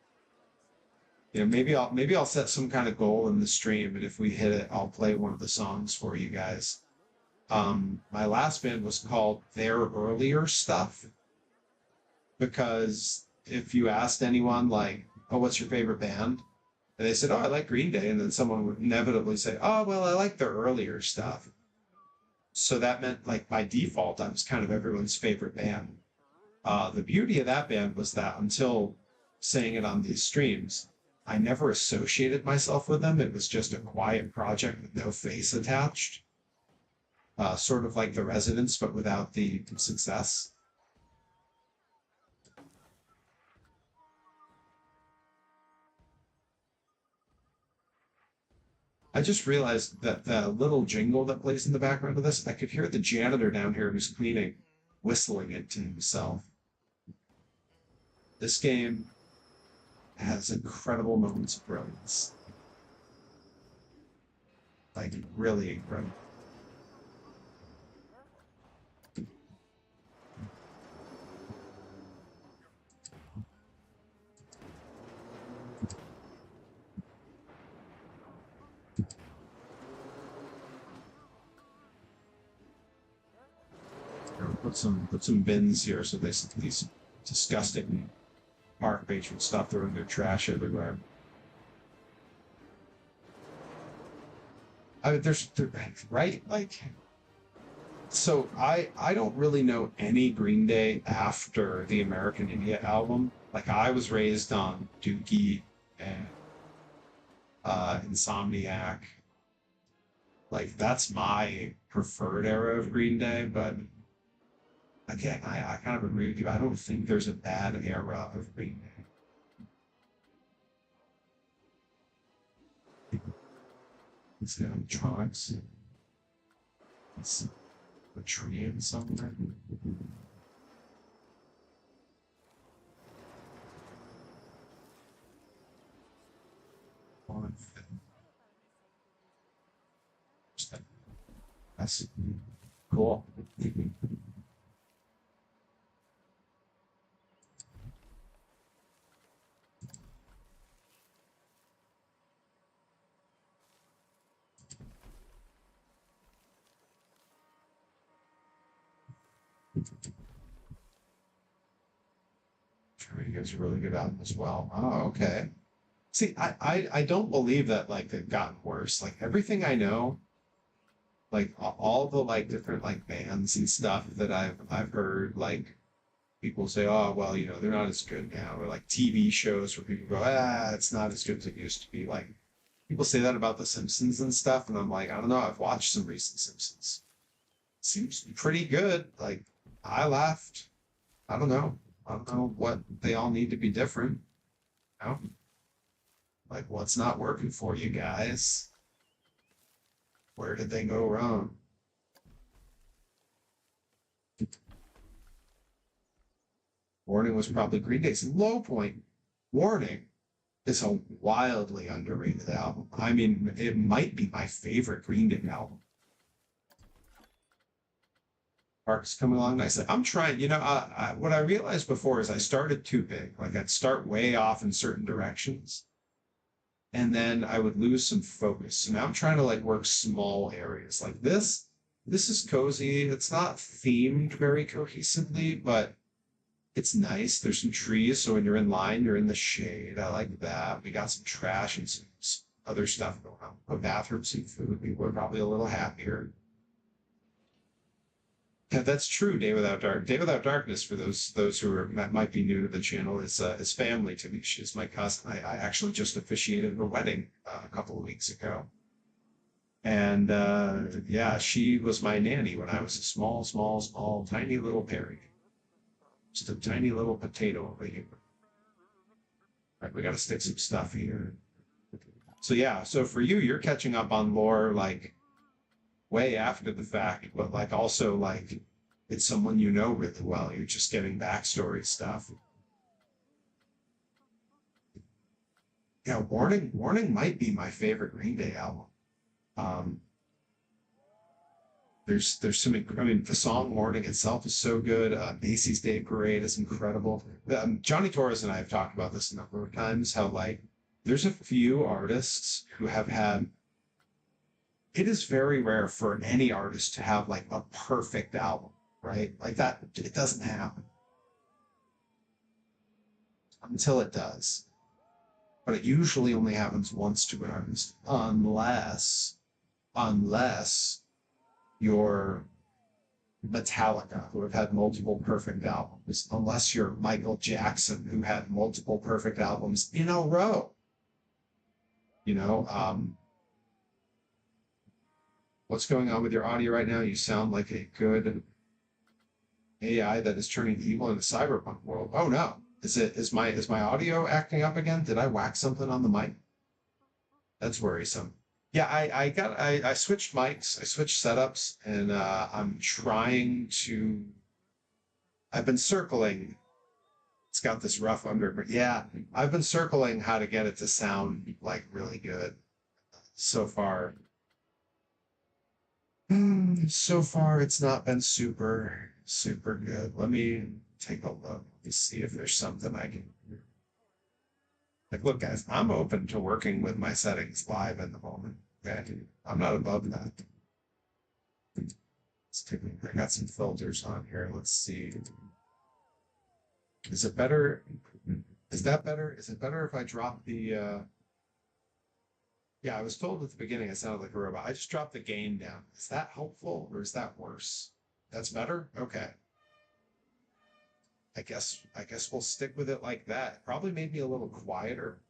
maybe I'll set some kind of goal in the stream, and if we hit it, I'll play one of the songs for you guys. My last band was called Their Earlier Stuff, because if you asked anyone like, "Oh, what's your favorite band?" and they said, "Oh, I like Green Day," and then someone would inevitably say, "Oh, well, I like their earlier stuff." So that meant like by default, I was kind of everyone's favorite band. The beauty of that band was that until saying it on these streams, I never associated myself with them. It was just a quiet project with no face attached. Sort of like The Residents, but without the success. I just realized that the little jingle that plays in the background of this, I could hear the janitor down here who's cleaning, whistling it to himself. This game has incredible moments of brilliance. Like, really incredible. Put some bins here so these disgusting park patrons stop throwing their trash everywhere. Right, like, so I don't really know any Green Day after the American Idiot album. Like, I was raised on Dookie and Insomniac. Like, that's my preferred era of Green Day, but again, I kind of agree with you. I don't think there's a bad era of Green Day. It's the electronics. It's a tree in somewhere. That's cool. Sure, you guys are really good album as well. Oh, okay. See, I don't believe that like they've gotten worse. Like everything I know, like all the like different like bands and stuff that I've heard, like people say, oh well, you know, they're not as good now, or like TV shows where people go, it's not as good as it used to be. Like people say that about The Simpsons and stuff, and I'm like, I don't know, I've watched some recent Simpsons. Seems pretty good. Like I laughed. I don't know. I don't know what they all need to be different. You know? Like what's not working for you guys? Where did they go wrong? Warning was probably Green Day's low point. Warning is a wildly underrated album. I mean, it might be my favorite Green Day album. Park's coming along nicely. I'm trying, you know, what I realized before is I started too big. Like I'd start way off in certain directions, and then I would lose some focus. So now I'm trying to like work small areas. Like this is cozy. It's not themed very cohesively, but it's nice. There's some trees, so when you're in line, you're in the shade. I like that. We got some trash and some other stuff going on. A bathroom, some food. People are probably a little happier. Yeah, that's true. Day Without Dark. Day Without Darkness, for those who are, might be new to the channel, is family to me. She's my cousin. I actually just officiated her wedding a couple of weeks ago, and yeah, she was my nanny when I was a small, tiny little Perry, just a tiny little potato over here. All right, we got to stick some stuff here. So yeah, so for you, you're catching up on lore like way after the fact, but like also like it's someone you know really well. You're just getting backstory stuff. Yeah, Warning might be my favorite Green Day album. There's some, I mean, the song Warning itself is so good. Macy's Day Parade is incredible. Johnny Torres and I have talked about this a number of times, how like there's a few artists who have had, it is very rare for any artist to have like a perfect album, right? Like that, it doesn't happen. until it does. But it usually only happens once to an artist, unless you're Metallica, who have had multiple perfect albums, unless you're Michael Jackson, who had multiple perfect albums in a row. You know, what's going on with your audio right now? You sound like a good AI that is turning evil in the cyberpunk world. Oh no. Is my audio acting up again? Did I whack something on the mic? That's worrisome. Yeah, I switched mics, I switched setups, and I've been circling. It's got this rough under, but yeah, I've been circling how to get it to sound like really good. So far, so far it's not been super good. Let me take a look to see if there's something I can do. Like, look, guys, I'm open to working with my settings live in the moment. Okay? I'm not above that. Let's take I got some filters on here. Let's see. Is it better? Is that better? Is it better if I drop the yeah, I was told at the beginning I sounded like a robot. I just dropped the gain down. Is that helpful or is that worse? That's better? Okay. I guess we'll stick with it like that. Probably made me a little quieter.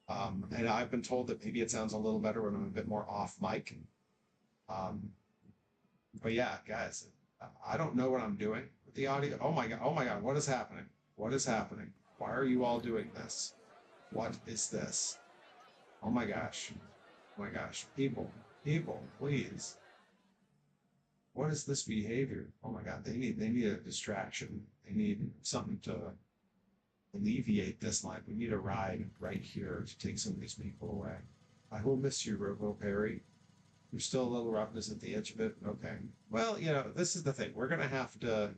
And I've been told that maybe it sounds a little better when I'm a bit more off mic. But yeah, guys, I don't know what I'm doing with the audio. Oh my god, what is happening? What is happening? Why are you all doing this? What is this? Oh my gosh. Oh my gosh. People, please. What is this behavior? Oh my god, they need a distraction. They need something to alleviate this line. We need a ride right here to take some of these people away. I will miss you, Robo Perry. You're still a little roughness at the edge of it. Okay. Well, you know, this is the thing. We're gonna have to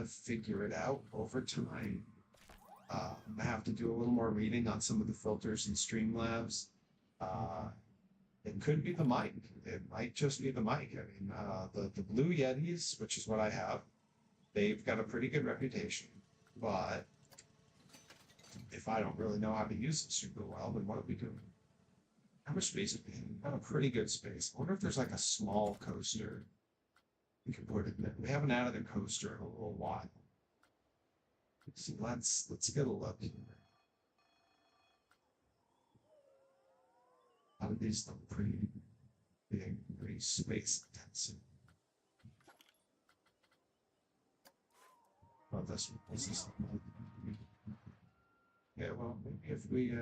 figure it out over time. I'm gonna have to do a little more reading on some of the filters in Streamlabs. It could be the mic. It might just be the mic. I mean, the Blue Yetis, which is what I have, they've got a pretty good reputation. But if I don't really know how to use it super well, then what are we doing? How much space do we have? We have a pretty good space. I wonder if there's like a small coaster we can put in there. We haven't added a coaster in a little while. So let's get a look here. How do these look? Pretty big, pretty space intensive. Oh, this one. What's this one? Yeah, well, maybe if we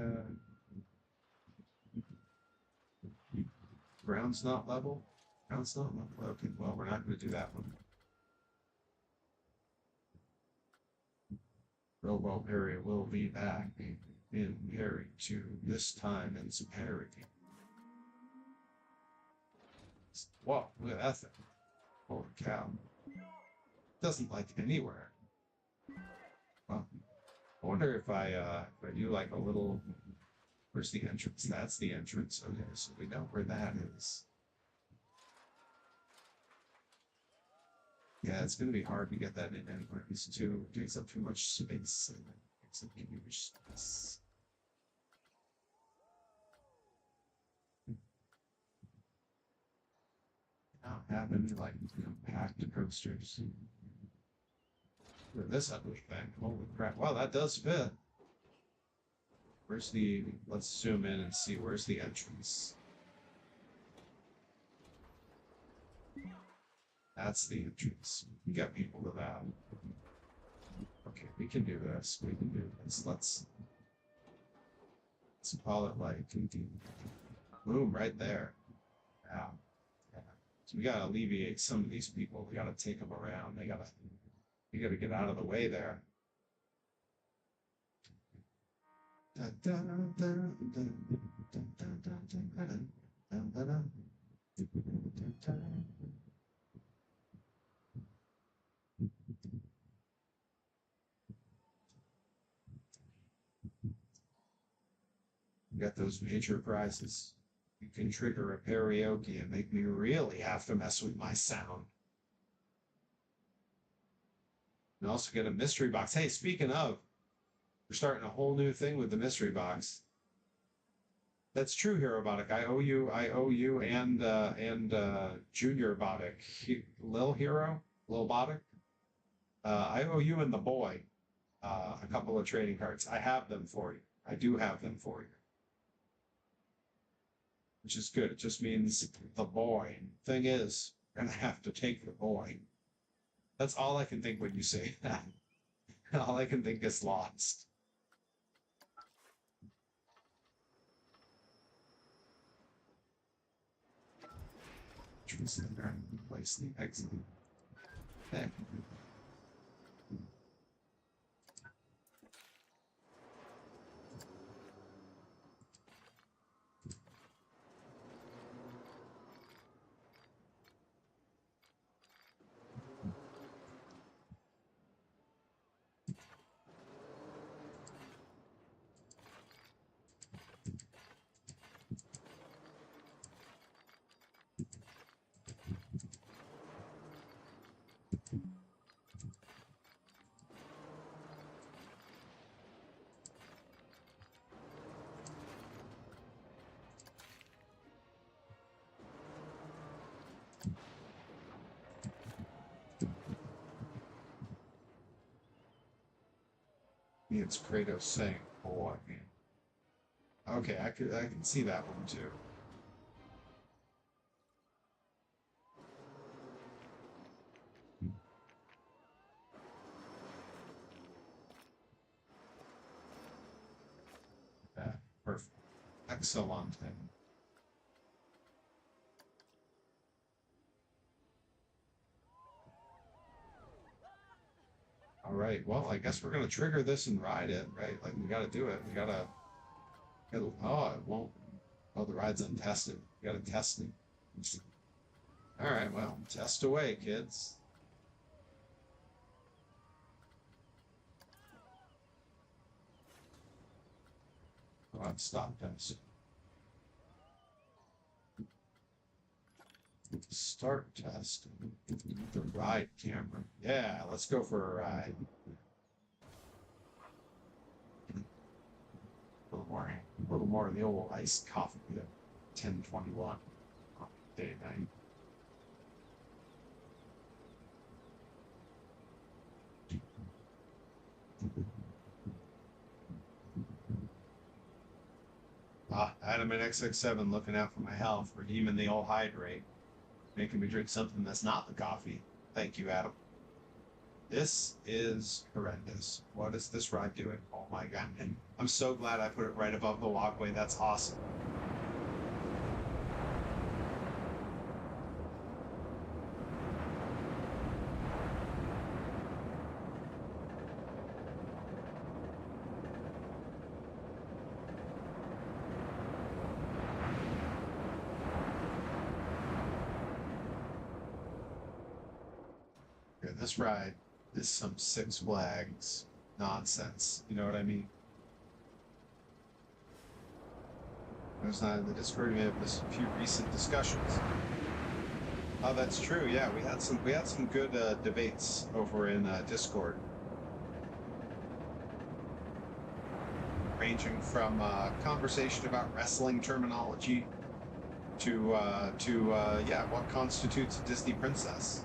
ground's not level. Ground's not level. Okay, well, we're not going to do that one. Robo Perry will be back in Perry 2, this time in some Perry. Whoa, look at that thing. Holy cow. Doesn't like it anywhere. Well, I wonder if I do like a little. Where's the entrance? That's the entrance. Okay, so we know where that is. Yeah, it's going to be hard to get that in anywhere. It takes up too much space. It's a huge space. Not having like packed coasters. Look at this ugly thing. Holy crap. Wow, that does fit. Where's the, let's zoom in and see, where's the entrance? That's the entrance. We got people with that. Okay, we can do this. We can do this. Let's call it like boom right there. Yeah. So we gotta alleviate some of these people. We gotta take them around. We gotta get out of the way there. You got those major prizes. You can trigger a karaoke and make me really have to mess with my sound. And also get a mystery box. Hey, speaking of, we're starting a whole new thing with the mystery box. That's true, Herobotic. I owe you, and Junior Botic, Lil Botic. I owe you and the boy a couple of trading cards. I have them for you. I do have them for you, which is good. It just means the boy. Thing is, we're gonna have to take the boy. That's all I can think when you say that. All I can think is lost. Choose the ground, place the exit. Okay. It's Kratos saying, boy. Okay, I can see that one too. Yeah, perfect. Excellent. All right, well, I guess we're going to trigger this and ride it, right? Like, we got to do it. We got to... Oh, it won't... Oh, the ride's untested. We got to test it. All right, well, test away, kids. Oh, I've stopped this. Start test. The ride camera. Yeah, let's go for a ride. A little more of the old iced coffee at 10:21 on day night. Adam and XX7 looking out for my health, redeeming the old hydrate. Making me drink something that's not the coffee. Thank you, Adam. This is horrendous. What is this ride doing? Oh my god. And I'm so glad I put it right above the walkway. That's awesome. This ride is some Six Flags nonsense. You know what I mean? There's not in the Discord. We have a few recent discussions. Oh, that's true. Yeah, we had some good debates over in Discord, ranging from conversation about wrestling terminology to yeah, what constitutes a Disney princess.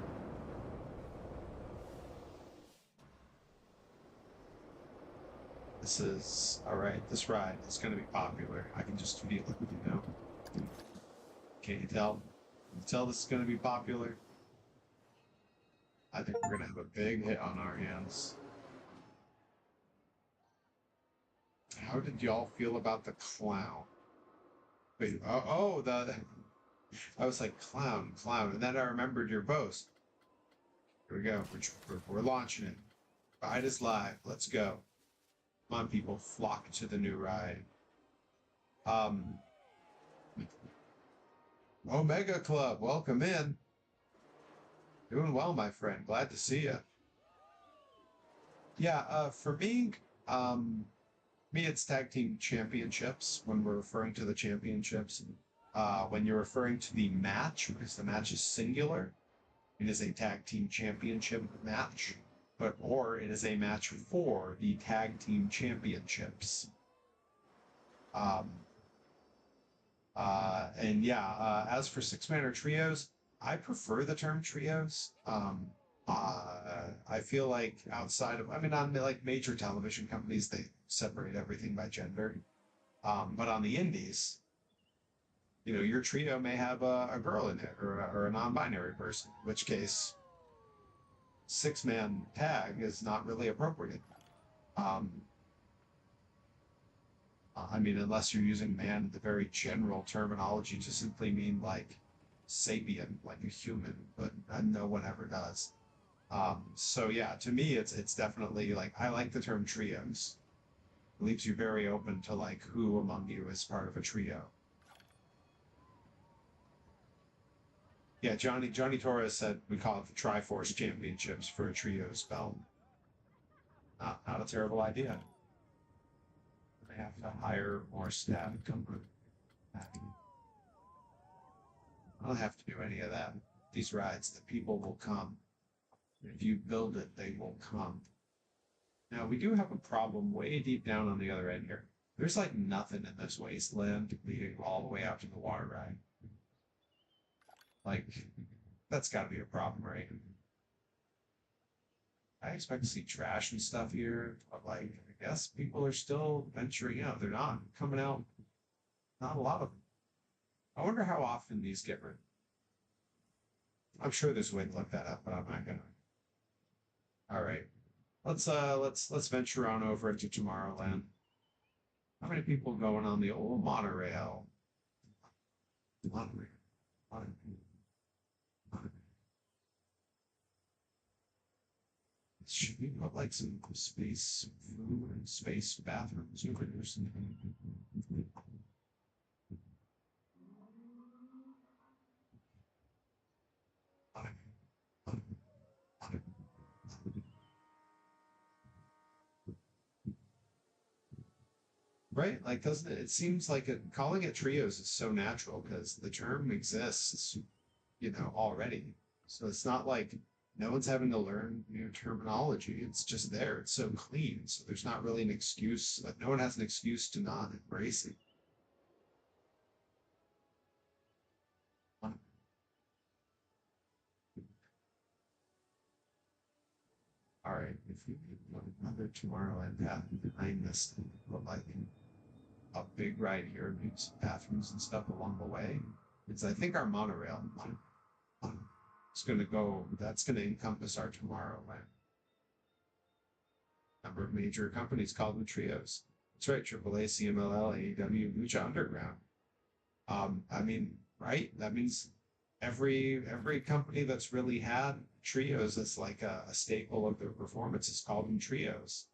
This is, alright, this ride is going to be popular. I can just feel it, you know. Can you tell? Can you tell this is going to be popular? I think we're going to have a big hit on our hands. How did y'all feel about the clown? Wait, I was like, clown, and then I remembered your post. Here we go, we're launching it. Ride is live, let's go. Come on, people, flock to the new ride. Omega Club, welcome in. Doing well, my friend. Glad to see you. Yeah, for me, it's tag team championships when we're referring to the championships. When you're referring to the match, because the match is singular, it is a tag team championship match. or it is a match for the tag team championships. And yeah, as for six-man or trios, I prefer the term trios. I feel like outside of, I mean, on like major television companies, they separate everything by gender. But on the indies, you know, your trio may have a girl in it or a non-binary person, in which case six-man tag is not really appropriate. I mean, unless you're using man in the very general terminology to simply mean like sapient, like a human, but no one ever does. So yeah, to me, it's definitely like, I like the term trios. It leaves you very open to like who among you is part of a trio. Yeah, Johnny Torres said we call it the Triforce Championships for a trios belt. Not a terrible idea. They have to hire more staff to come with. I don't have to do any of that. These rides, the people will come. If you build it, they will come. Now, we do have a problem way deep down on the other end here. There's like nothing in this wasteland leading all the way out to the water ride. Like, that's got to be a problem, right? I expect to see trash and stuff here, but like, I guess people are still venturing out. They're not coming out. Not a lot of them. I wonder how often these get rid. I'm sure there's a way to look that up, but I'm not gonna. All right, let's venture on over into Tomorrowland. How many people going on the old monorail? Monorail. Should we put like some space food and space bathrooms or something? Right? Like, doesn't it? It seems like calling it trios is so natural because the term exists, you know, already. So it's not like no one's having to learn new terminology. It's just there. It's so clean. So there's not really an excuse. Like, no one has an excuse to not embrace it. All right, if you want another Tomorrowland path behind this thing, but like a big ride here, maybe some bathrooms and stuff along the way. It's, I think, our monorail is going to go, that's going to encompass our Tomorrowland. Number of major companies called them trios. That's right, AAA, CMLL, AEW, Lucha Underground. I mean, right? That means every company that's really had trios as like a staple of their performance is called them trios.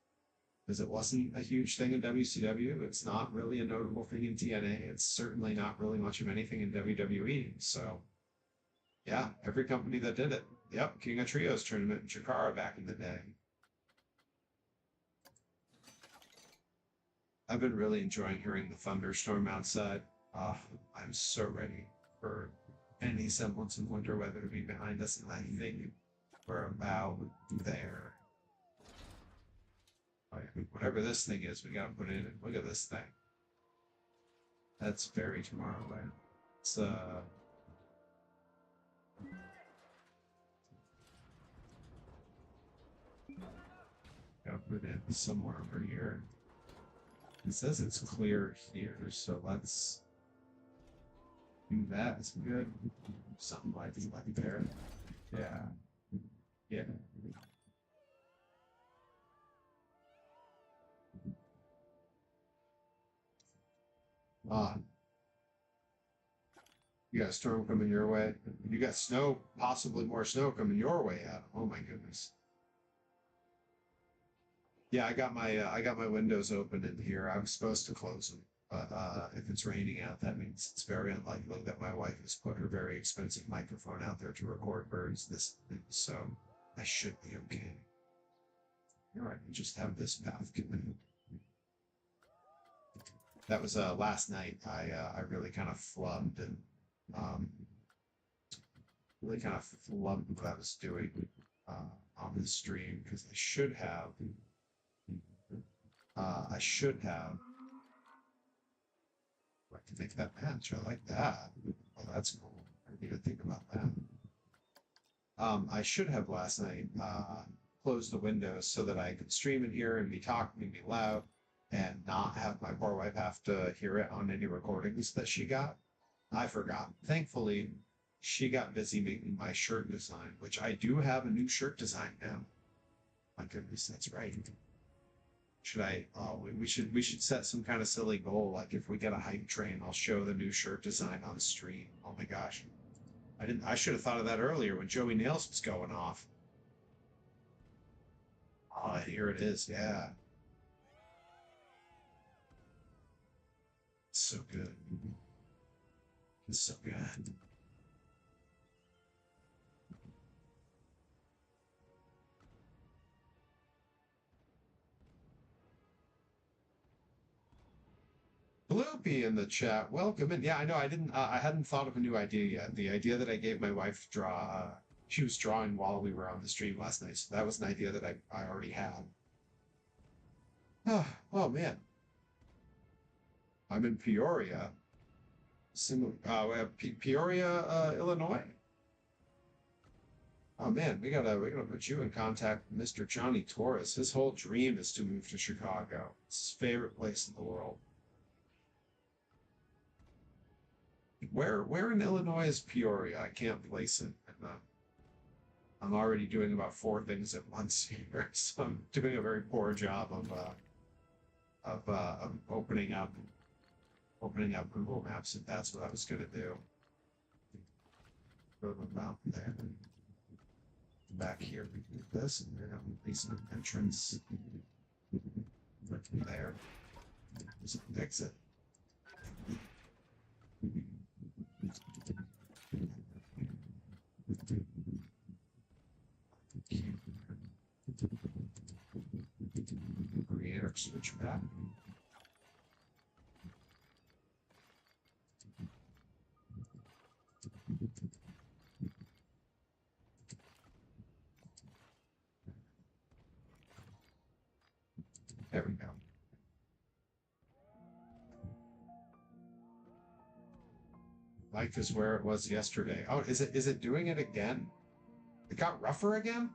Because it wasn't a huge thing in WCW. It's not really a notable thing in TNA. It's certainly not really much of anything in WWE. So, yeah, every company that did it. Yep, King of Trios tournament in Chikara back in the day. I've been really enjoying hearing the thunderstorm outside. I'm so ready for any semblance of winter weather to be behind us, and I think we're about there. Whatever this thing is, we gotta put it in. Look at this thing. That's very Tomorrowland. It's gotta put it in somewhere over here. It says it's clear here, so let's do that. It's good. Something like there. Yeah. Yeah. You got a storm coming your way. You got snow, possibly more snow coming your way, Adam. Oh my goodness. Yeah, I got my windows open in here. I was supposed to close them, but if it's raining out, that means it's very unlikely that my wife has put her very expensive microphone out there to record birds. So I should be okay. All right, just have this path come. That was last night. I really kind of flubbed and what I was doing. on the stream because I should have. I should have. I can make that match. I like that. Oh, that's cool. I didn't even think about that. I should have last night closed the windows so that I could stream in here and be talking and be loud and not have my poor wife have to hear it on any recordings that she got. I forgot. Thankfully, she got busy making my shirt design, which I do have a new shirt design now. My goodness, that's right. Should I? Oh, we should set some kind of silly goal. Like if we get a hype train, I'll show the new shirt design on the stream. Oh my gosh, I should have thought of that earlier when Joey Nails was going off. Oh, here it is. Yeah, it's so good. It's so good. Bloopy in the chat, welcome in. Yeah, I know. I hadn't thought of a new idea yet. The idea that I gave my wife to draw, she was drawing while we were on the stream last night. So that was an idea that I already had. Oh man, I'm in Peoria. Peoria, Illinois. Oh man, we gotta put you in contact with Mr. Johnny Torres. His whole dream is to move to Chicago. It's his favorite place in the world. Where in Illinois is Peoria? I can't place it. I'm already doing about 4 things at once here, so I'm doing a very poor job of opening up Google Maps if that's what I was gonna do. Go to the mountain there. Back here we do this, and then I'm placing an entrance. Right there. There's an exit. Create our switch back. There we go. Life is where it was yesterday. Oh, is it doing it again? It got rougher again?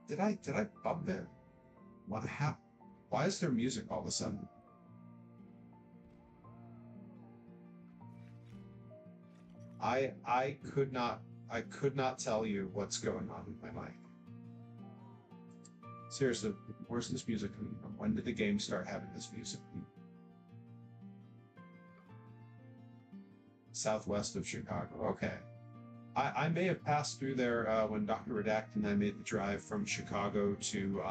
Did I bump it? What happened? Why is there music all of a sudden? I could not tell you what's going on with my mic. Seriously, where's this music coming from? When did the game start having this music? Southwest of Chicago. Okay. I may have passed through there when Dr. Redact and I made the drive from Chicago to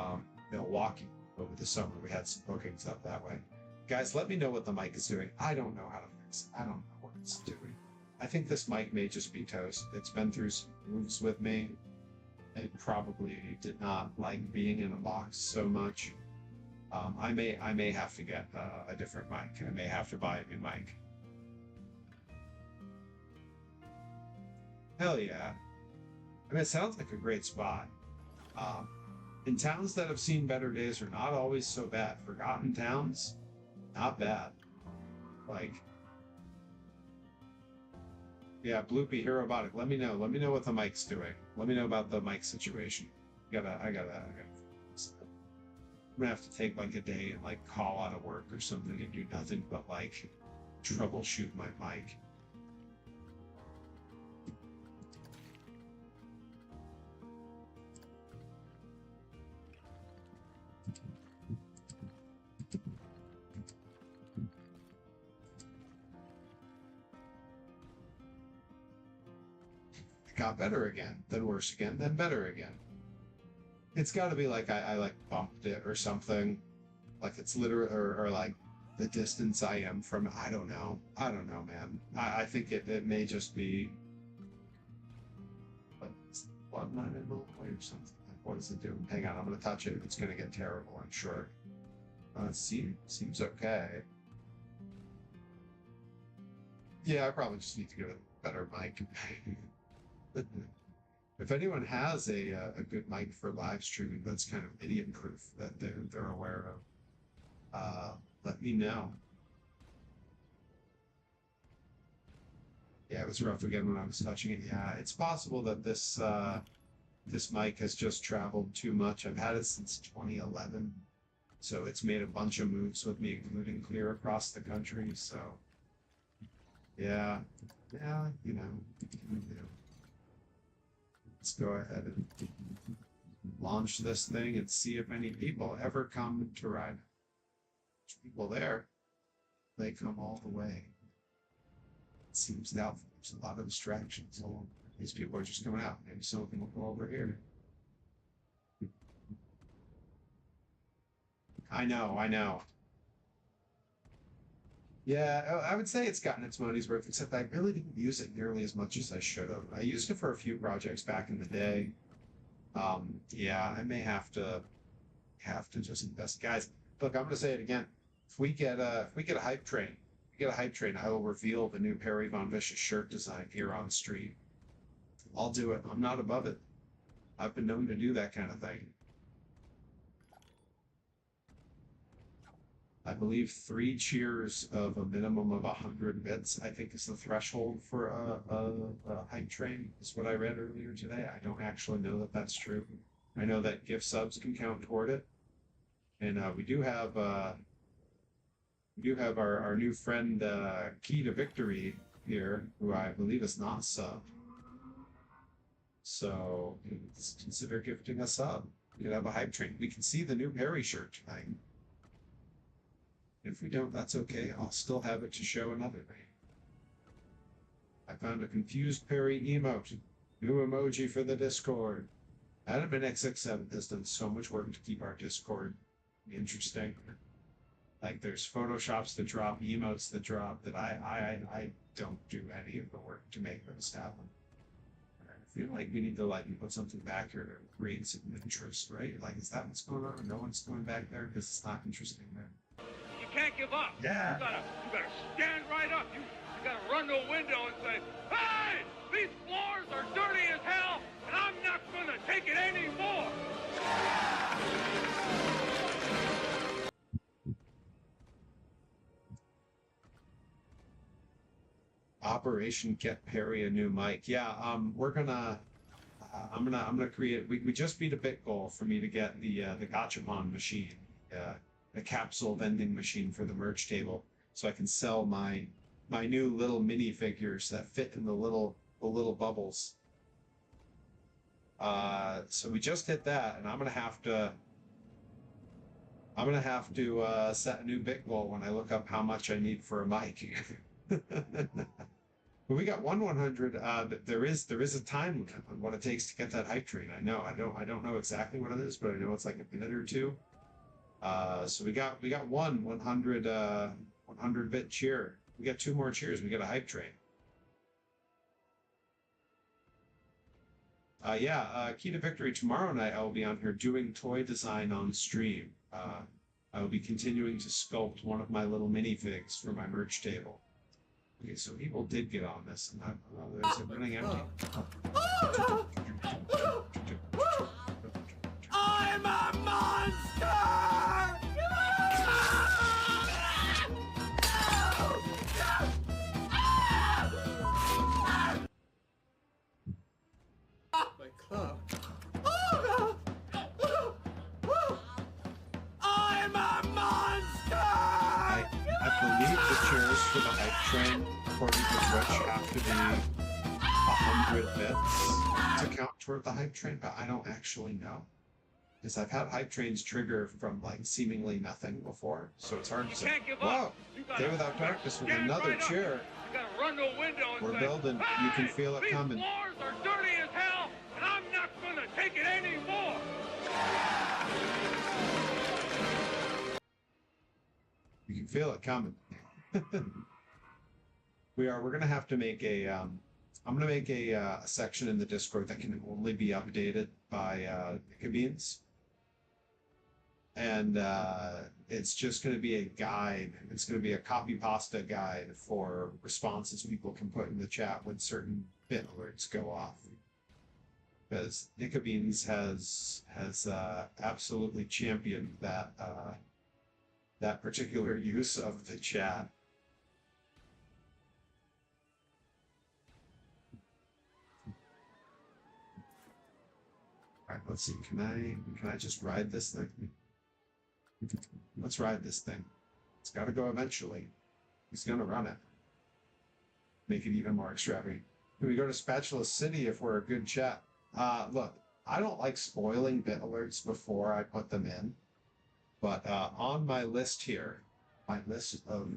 Milwaukee over the summer. We had some bookings up that way. Guys, let me know what the mic is doing. I don't know how to fix it. I don't know what it's doing. I think this mic may just be toast. It's been through some moves with me. It probably did not like being in a box so much. I may have to get a different mic. I may have to buy a new mic. Hell yeah. I mean, it sounds like a great spot. In towns that have seen better days are not always so bad. Forgotten Towns, not bad. Like, yeah, Bloopy Herobotic. Let me know what the mic's doing. Let me know about the mic situation. I gotta. I'm gonna have to take like a day and like call out of work or something and do nothing but like troubleshoot my mic. Got better again, then worse again, then better again. It's got to be like I like bumped it or something, like it's literally or like the distance I am from. I don't know, man. I think it may just be like one mile away or something. Like, what does it do? Hang on, I'm gonna touch it. It's gonna get terrible, I'm sure. Seems okay. Yeah, I probably just need to get a better mic. If anyone has a good mic for live streaming that's kind of idiot proof that they're aware of, let me know. Yeah, it was rough again when I was touching it. Yeah, it's possible that this mic has just traveled too much. I've had it since 2011, so it's made a bunch of moves with me, including clear across the country. So, yeah, you know. Let's go ahead and launch this thing and see if any people ever come to ride. There's people there. They come all the way. It seems doubtful. There's a lot of distractions. So these people are just coming out. Maybe some of them will go over here. I know. Yeah, I would say it's gotten its money's worth, except I really didn't use it nearly as much as I should have. I used it for a few projects back in the day. Yeah, I may have to just invest. Guys, look, I'm gonna say it again. If we get a hype train, I will reveal the new Perry Von Vicious shirt design here on stream. I'll do it. I'm not above it. I've been known to do that kind of thing. I believe 3 cheers of a minimum of 100 bits, I think, is the threshold for a hype train, is what I read earlier today. I don't actually know that that's true. I know that gift subs can count toward it. And we do have our new friend Key to Victory here, who I believe is not subbed. So consider gifting a sub. We could have a hype train. We can see the new Perry shirt tonight. If we don't, that's okay. I'll still have it to show another day. I found a confused Perry emote. New emoji for the Discord. Admin X67 has done so much work to keep our Discord interesting. Like there's photoshops that drop, emotes that drop, that I don't do any of the work to make those happen. I feel like we need to put something back here to create some interest, right? Like, is that what's going on? No one's going back there because it's not interesting there. You can't give up. Yeah. You gotta stand right up. You gotta run to a window and say, "Hey, these floors are dirty as hell, and I'm not gonna take it anymore." Operation Get Perry a new mic. Yeah, we're gonna. I'm gonna create. We just beat a bit goal for me to get the Gachapon machine, the capsule vending machine for the merch table, so I can sell my new little mini figures that fit in the little bubbles. So we just hit that, and I'm gonna have to set a new bit goal when I look up how much I need for a mic. But we got 100. There is a time limit on what it takes to get that hype train. I know. I don't know exactly what it is, but I know it's like a minute or two. So we got 100 bit cheer. We got 2 more cheers. We got a hype train. Key to Victory. Tomorrow night I will be on here doing toy design on stream. I will be continuing to sculpt one of my little minifigs for my merch table. Okay, so people did get on this, and there's it running empty. I'm a monster! My club. I'm a monster! I believe the chairs for the hype train, according to Twitch, have to be 100 bits to count toward the hype train, but I don't actually know. Because I've had hype trains trigger from seemingly nothing before, so it's hard to say. Whoa! Day Without Darkness with another chair. You gotta run to a window and We're say, building. You can feel it these coming. floors are dirty as hell, and I'm not gonna take it anymore. You can feel it coming. We're gonna have to make a. I'm gonna make a section in the Discord that can only be updated by Nicobeans. And it's just going to be a guide. It's going to be a copy pasta guide for responses people can put in the chat when certain bit alerts go off. because Nika Beans has absolutely championed that particular use of the chat. All right, let's see. Can I just ride this thing? Let's ride this thing. It's got to go eventually. He's gonna run it. Make it even more extravagant. Can we go to Spatula City if we're a good chat? Look, I don't like spoiling bit alerts before I put them in, but on my list here, my list of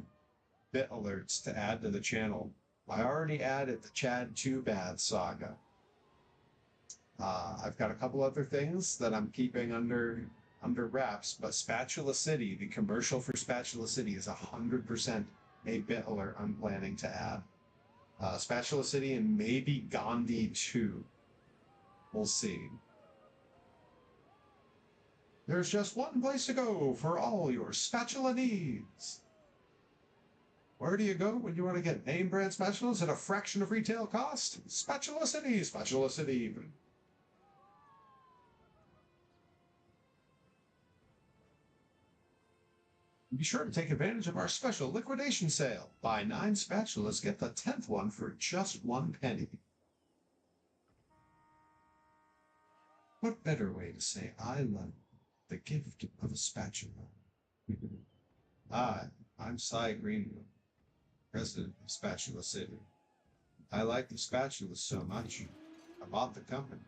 bit alerts to add to the channel, I already added the Chad Too Bad saga. I've got a couple other things that I'm keeping under wraps, but Spatula City, the commercial for Spatula City, is 100% a bit alert I'm planning to add. Spatula City and maybe Gandhi 2. We'll see. There's just one place to go for all your spatula needs. Where do you go when you want to get name brand spatulas at a fraction of retail cost? Spatula City, Spatula City. Be sure to take advantage of our special liquidation sale. Buy 9 spatulas, get the 10th one for just 1 penny. What better way to say I love the gift of a spatula? Hi, I'm Cy Greenwood, president of Spatula City. I like the spatulas so much, I bought the company.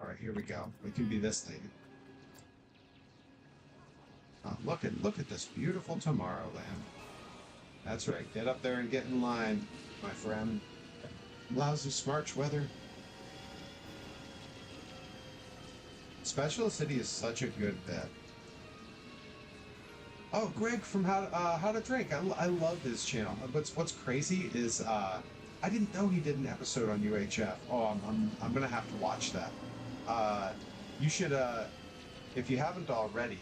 All right, here we go. We can be this lady. Oh, look at this beautiful Tomorrowland. That's right. Get up there and get in line, my friend. Lousy Smarch weather. Spatula City is such a good bet. Oh, Greg from How to Drink. I love his channel. What's crazy is I didn't know he did an episode on UHF. Oh, I'm gonna have to watch that. You should if you haven't already.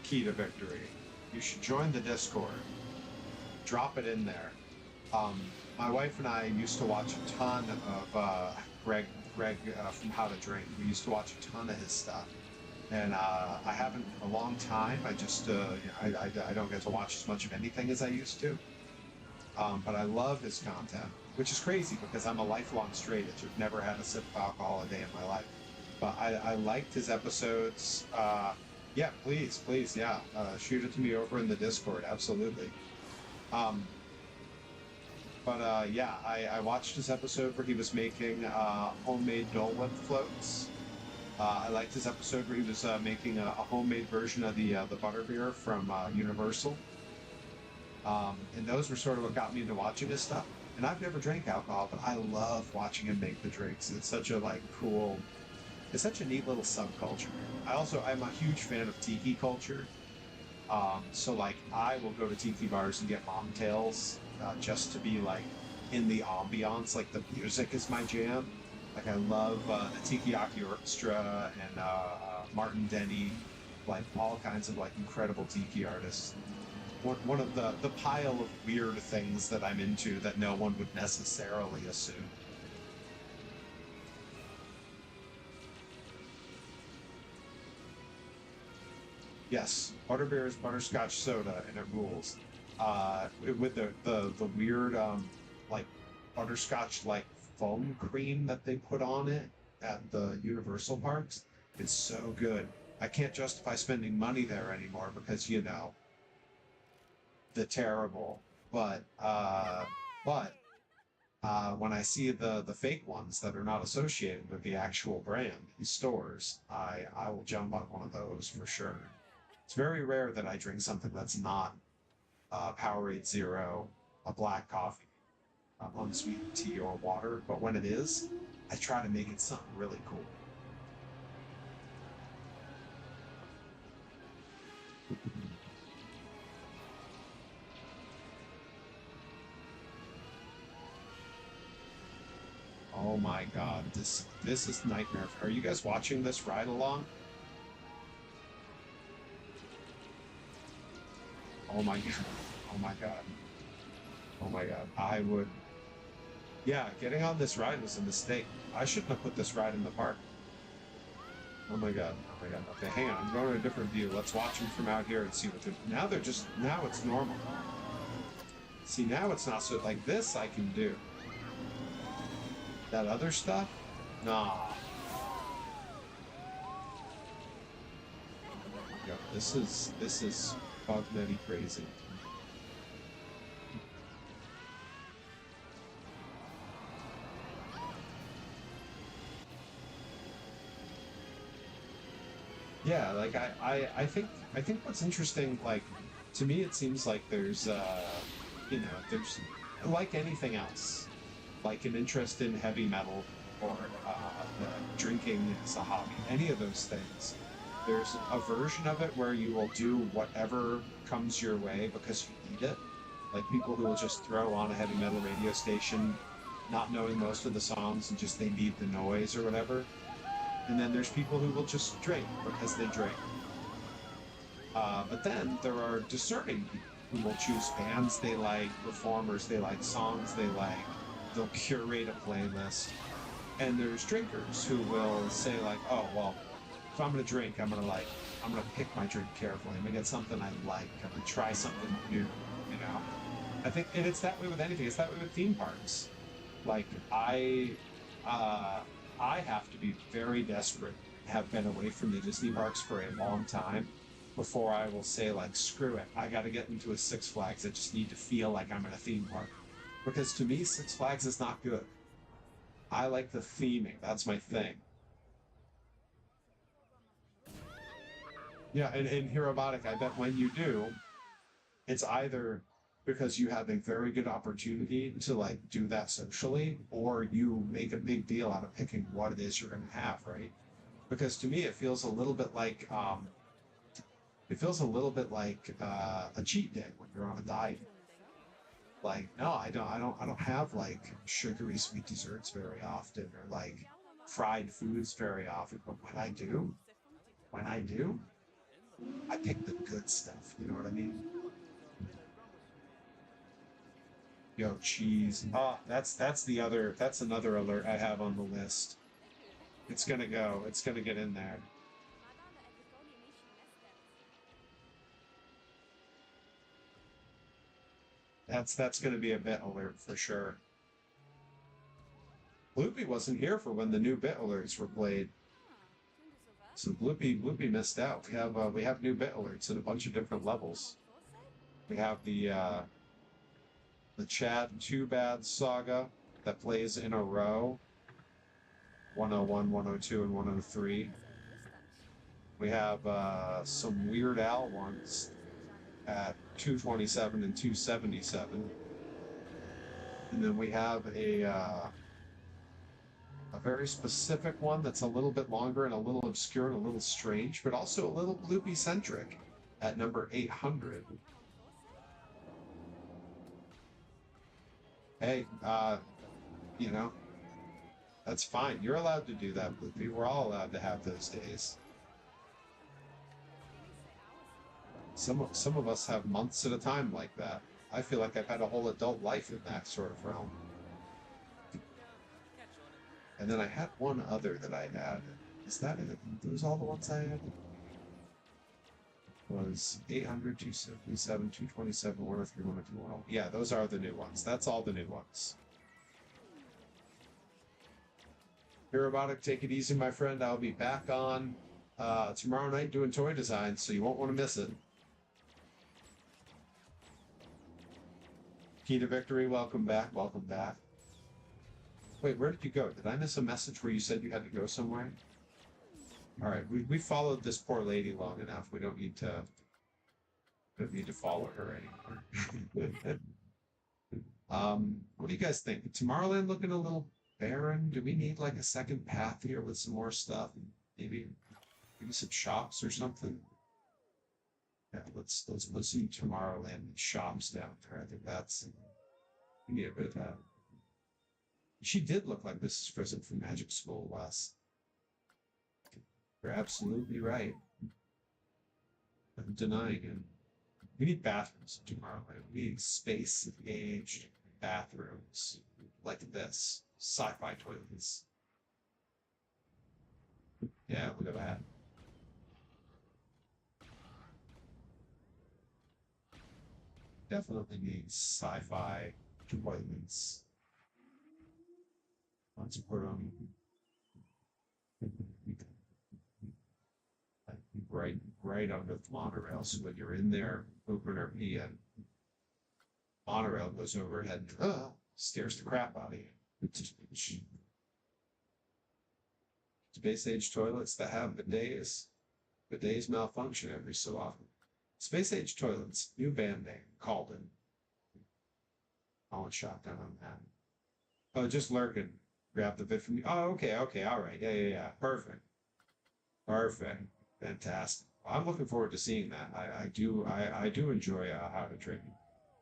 Key to victory. You should join the Discord. Drop it in there. My wife and I used to watch a ton of Greg from How to Drink. We used to watch a ton of his stuff, and I haven't in a long time. I just I don't get to watch as much of anything as I used to. But I love his content, which is crazy because I'm a lifelong straight edge. I've never had a sip of alcohol a day in my life. But I liked his episodes. Yeah, please, yeah. Shoot it to me over in the Discord, absolutely. Yeah, I watched his episode where he was making homemade Dole Whip floats. I liked his episode where he was making a homemade version of the butterbeer from Universal. And those were sort of what got me into watching his stuff. And I've never drank alcohol, but I love watching him make the drinks. It's such a cool. It's such a neat little subculture. I'm a huge fan of tiki culture. So I will go to tiki bars and get mocktails just to be in the ambiance. The music is my jam. I love the Tiki-Aki Orchestra and Martin Denny, all kinds of incredible tiki artists. One of the pile of weird things that I'm into that no one would necessarily assume. Yes, butterbeer is butterscotch soda, and it rules. With the weird butterscotch foam cream that they put on it at the Universal parks, it's so good. I can't justify spending money there anymore because the terrible. But when I see the fake ones that are not associated with the actual brand in stores, I will jump on one of those for sure. It's very rare that I drink something that's not Powerade Zero, a black coffee, unsweetened tea, or water. But when it is, I try to make it something really cool. Oh my god, this is nightmare. Are you guys watching this ride along? Oh my god. Oh my god. Oh my god. Yeah, getting on this ride was a mistake. I shouldn't have put this ride in the park. Oh my god. Oh my god. Okay, hang on. I'm going to a different view. Let's watch them from out here and see what they're... Now they're just... Now it's normal. See, now it's not so... Like this I can do. That other stuff? Nah. Yo, this is Bug Nutty crazy. Yeah, like I think what's interesting, like, to me it seems like there's there's, like anything else, like an interest in heavy metal or drinking as a hobby, any of those things. There's a version of it where you will do whatever comes your way because you need it. Like people who will just throw on a heavy metal radio station, not knowing most of the songs and just they need the noise or whatever. And then there's people who will just drink because they drink. But then there are discerning people who will choose bands they like, performers they like, songs they like. They'll curate a playlist. And there's drinkers who will say like, oh, well, if I'm going to drink, I'm going to pick my drink carefully. I'm going to get something I like. I'm going to try something new, you know? I think, and it's that way with anything. It's that way with theme parks. Like, I have to be very desperate, have been away from the Disney parks for a long time before I will say, like, screw it, I got to get into a Six Flags. I just need to feel like I'm in a theme park. Because to me, Six Flags is not good. I like the theming. That's my thing. Yeah, and in Herobotic, I bet when you do, it's either because you have a very good opportunity to like do that socially, or you make a big deal out of picking what it is you're going to have, right? Because to me, it feels a little bit like a cheat day when you're on a diet. Like, no, I don't have like sugary sweet desserts very often, or like fried foods very often. But when I do, I pick the good stuff. You know what I mean? Yo, cheese. Oh, that's another alert I have on the list. It's gonna get in there. That's gonna be a bit alert for sure. Bloopy wasn't here for when the new bit alerts were played. So Bloopy missed out. We have new bit alerts at a bunch of different levels. We have the Chad Too Bad saga that plays in a row. 101, 102, and 103. We have some Weird Al ones at 227 and 277. And then we have a very specific one that's a little bit longer and a little obscure and a little strange, but also a little Bloopy-centric at number 800. Hey, that's fine. You're allowed to do that, Bloopy. We're all allowed to have those days. Some of us have months at a time like that. I feel like I've had a whole adult life in that sort of realm. And then I had one other that I had. Is that it? Those all the ones I had? Was 800, 277, 227, 103, 102, 102. Yeah, those are the new ones. That's all the new ones. Herobotic, take it easy, my friend. I'll be back on tomorrow night doing toy design, so you won't want to miss it. Key to Victory, welcome back, welcome back. Wait, where did you go? Did I miss a message where you said you had to go somewhere? All right, we followed this poor lady long enough. We don't need to follow her anymore. What do you guys think? Tomorrowland looking a little barren. Do we need like a second path here with some more stuff? Maybe some shops or something. Yeah, let's put some Tomorrowland shops down there. I think we need a bit of that. She did look like Mrs. Frizzle from Magic School, Wes. You're absolutely right. I'm denying it. We need bathrooms tomorrow. We need space-aged bathrooms. like this. Sci-fi toilets. Yeah, look at that. Definitely needs sci-fi toilets. Let's put them right under the monorail. So when you're in there, pooping or peeing, monorail goes overhead and scares the crap out of you. Space age toilets that have bidets. Bidets malfunction every so often. Space age toilets, new band name, Calden. Calling shotgun on that. Oh, just lurking. Grab the bit from you. Oh, okay, all right. Yeah. Perfect. Fantastic. I'm looking forward to seeing that. I do enjoy How to Train.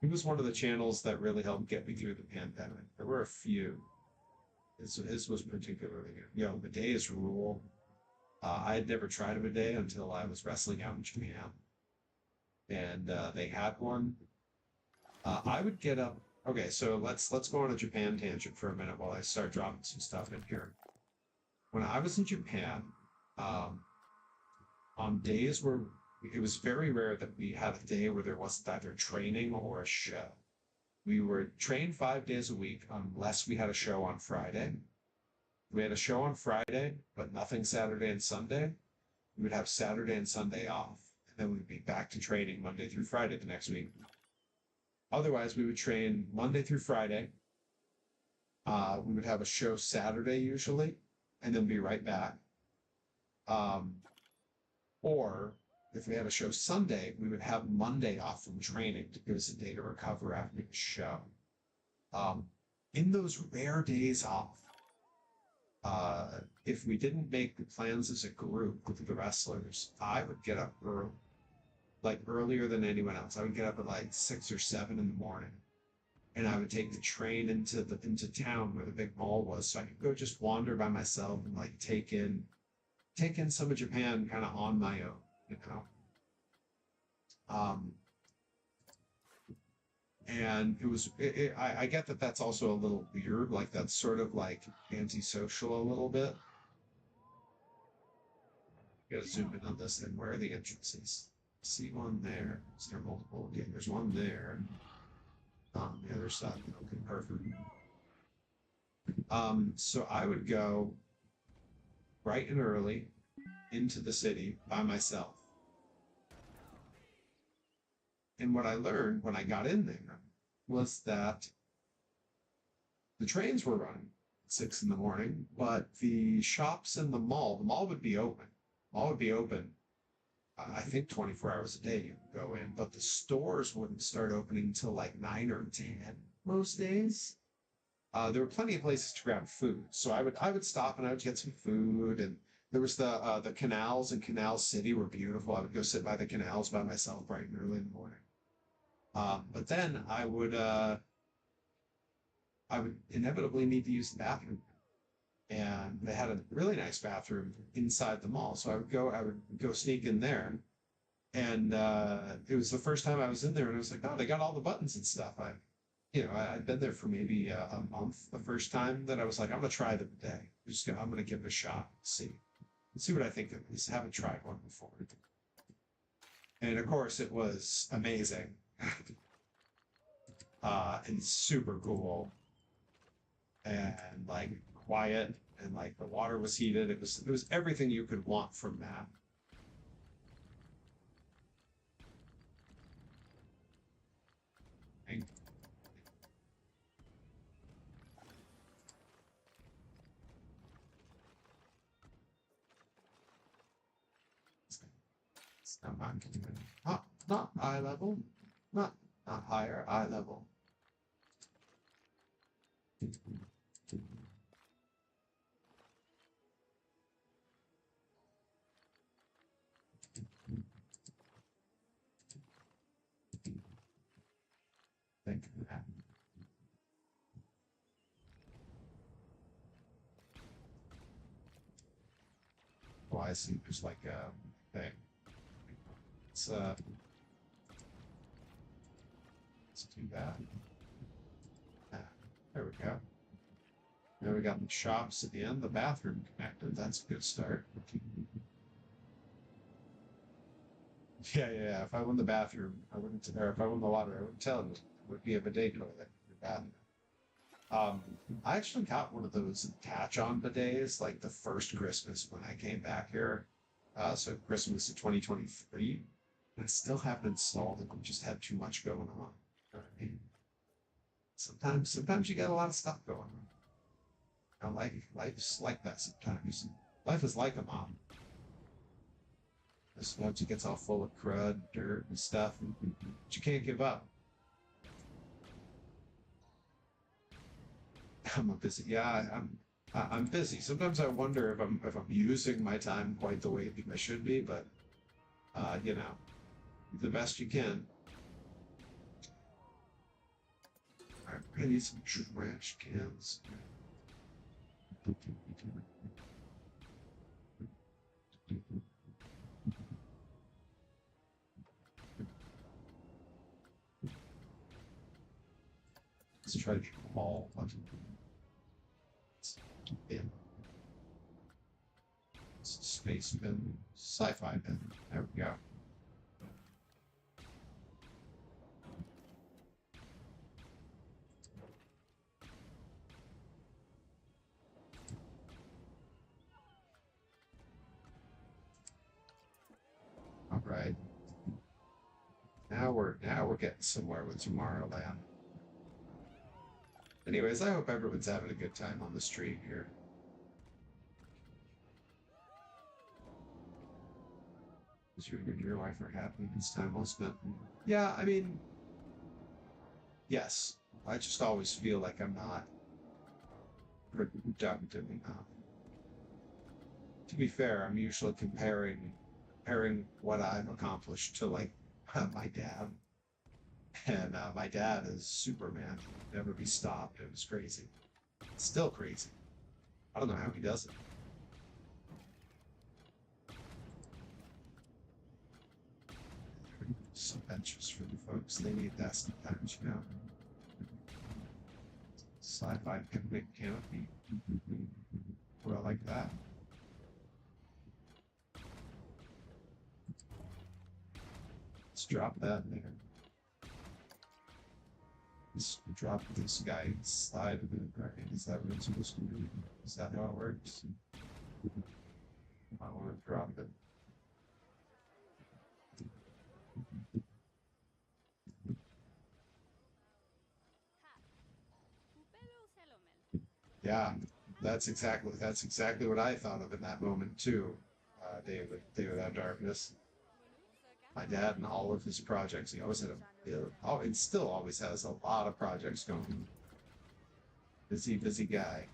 He was one of the channels that really helped get me through the pandemic. There were a few. His was particularly good. You know, bidets rule. I had never tried a bidet until I was wrestling out in Japan. And they had one. I would get up. Okay, so let's go on a Japan tangent for a minute while I start dropping some stuff in here. When I was in Japan, on days where it was very rare that we had a day where there wasn't either training or a show. We were trained 5 days a week unless we had a show on Friday. We had a show on Friday, but nothing Saturday and Sunday. We would have Saturday and Sunday off. And then we'd be back to training Monday through Friday the next week. Otherwise, we would train Monday through Friday. We would have a show Saturday usually, and then be right back. Or if we had a show Sunday, we would have Monday off from training to give us a day to recover after the show. In those rare days off, if we didn't make the plans as a group with the wrestlers, I would get up early, like earlier than anyone else. I would get up at like 6 or 7 in the morning, and I would take the train into town where the big mall was, so I could go just wander by myself and like take in some of Japan kind of on my own, you know. And it was, I get that that's also a little weird, like that's sort of like antisocial a little bit. Gotta zoom in on this thing. Where are the entrances? See one there. Is there multiple? Okay, there's one there. On the other side. Okay, perfect. So I would go bright and early into the city by myself. And what I learned when I got in there was that the trains were running at 6 in the morning, but the shops in the mall would be open. I think 24 hours a day you could go in, but the stores wouldn't start opening until like 9 or 10 most days. There were plenty of places to grab food, so I would stop and I would get some food. And there was the canals in Canal City were beautiful. I would go sit by the canals by myself bright and early in the morning. But then I would inevitably need to use the bathroom, and they had a really nice bathroom inside the mall. So I would go sneak in there, and it was the first time I was in there, and I was like, oh, they got all the buttons and stuff. I'd been there for maybe a month the first time that I was like, I'm gonna try the bidet. I'm gonna give it a shot, see what I think of this. Haven't tried one before, and of course it was amazing. And super cool, and like quiet, and like the water was heated. It was everything you could want from that. Not eye level, not higher, eye level. Thank you for that. Oh, I see. There's like a thing. Let's do that. There we go. Now we got the shops at the end, the bathroom connected. That's a good start. Yeah. If I won the bathroom, I wouldn't, or if I won the lottery, I wouldn't tell you. It would be a bidet toilet in your bathroom. I actually got one of those attach-on bidets like the first Christmas when I came back here. So Christmas of 2023. I still haven't installed it. I just had too much going on. You know what I mean? Sometimes you got a lot of stuff going on. You know, life's like that sometimes. Life is like a mom. Sometimes it gets all full of crud, dirt, and stuff, but you can't give up. I'm busy. Yeah, I'm busy. Sometimes I wonder if I'm using my time quite the way I should be, but you know, the best you can. Alright, I need some trash cans. Let's try to get them all. Bin. Space bin. Sci-fi bin. There we go. All right. Now we're getting somewhere with Tomorrowland. Anyways, I hope everyone's having a good time on the street here. You and your wife are happy this time well spent. Yeah, I mean, yes. I just always feel like I'm not productive enough. To be fair, I'm usually comparing what I've accomplished to like my dad. And my dad is Superman. He'd never be stopped. It was crazy. It's still crazy. I don't know how he does it. Some benches for the folks. They need that sometimes, you know. Sci-fi picnic canopy. Well, I like that. Let's drop that in there. Let's drop this guy inside of it, right? Is that what it's supposed to do? Is that how it works? I want to drop it. Yeah, that's exactly what I thought of in that moment too. David Without Darkness. My dad and all of his projects, he always had it still always has a lot of projects going. Busy guy.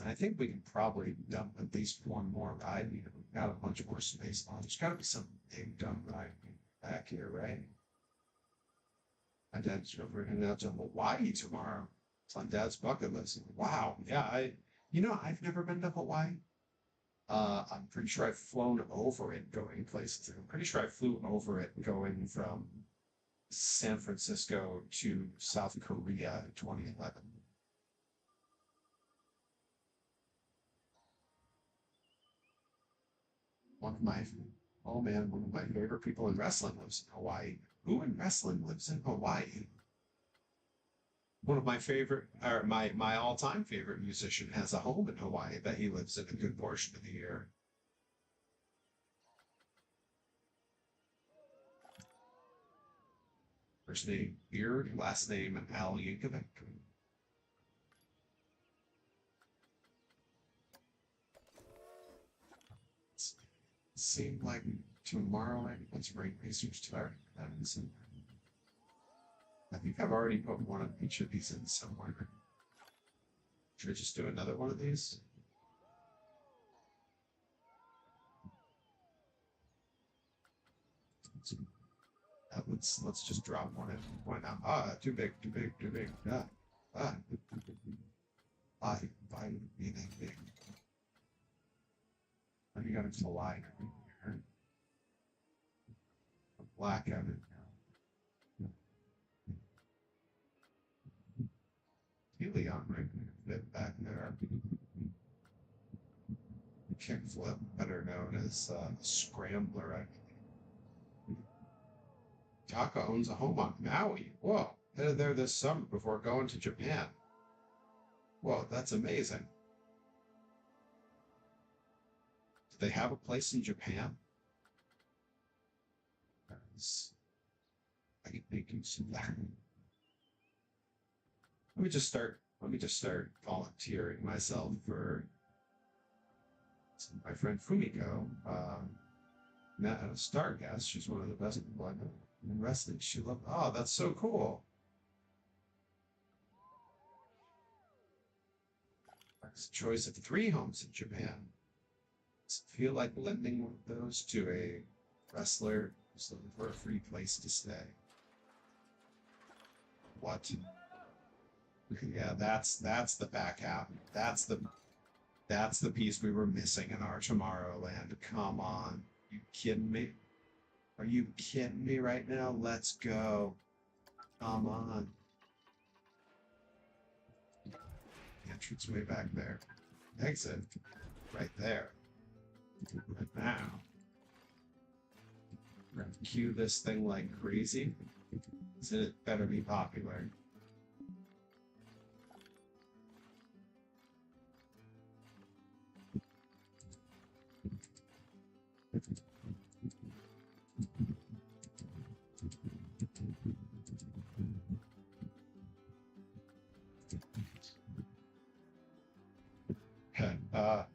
I think we can probably dump at least one more ride. You know, we've got a bunch more space on. There's got to be some big dump ride back here, right? My dad's over heading out to Hawaii tomorrow. It's on Dad's bucket list. Wow. Yeah, I've never been to Hawaii. I'm pretty sure I've flown over it going places. I'm pretty sure I flew over it going from San Francisco to South Korea in 2011. One of my favorite people in wrestling lives in Hawaii. Who in wrestling lives in Hawaii? One of my favorite, or my all-time favorite musician has a home in Hawaii that he lives in a good portion of the year. First name Beard, last name Al Yankovic. Seemed like tomorrow, let's bring research to our events. I think I've already put one of each of these in somewhere. Should I just do another one of these? Let's just drop one in. Why not? Ah, too big. Ah. Why would it be that big? You got a line here. A black out in completely unregulated back there. Kickflip, better known as Scrambler. Taka owns a home on Maui. Whoa, headed there this summer before going to Japan. Whoa, that's amazing. Do they have a place in Japan? I can make use of that. Let me just start volunteering myself for my friend Fumiko. A star guest. She's one of the best people I know in wrestling. She loved. Oh, that's so cool. It's a choice of 3 homes in Japan. Does it feel like lending those to a wrestler who's looking for a free place to stay? What? Yeah, that's the back half. That's the piece we were missing in our Tomorrowland. Come on. You kidding me? Are you kidding me right now? Let's go. Come on. The entrance way back there. Exit. Right there. Right now. We're gonna cue this thing like crazy. So it better be popular.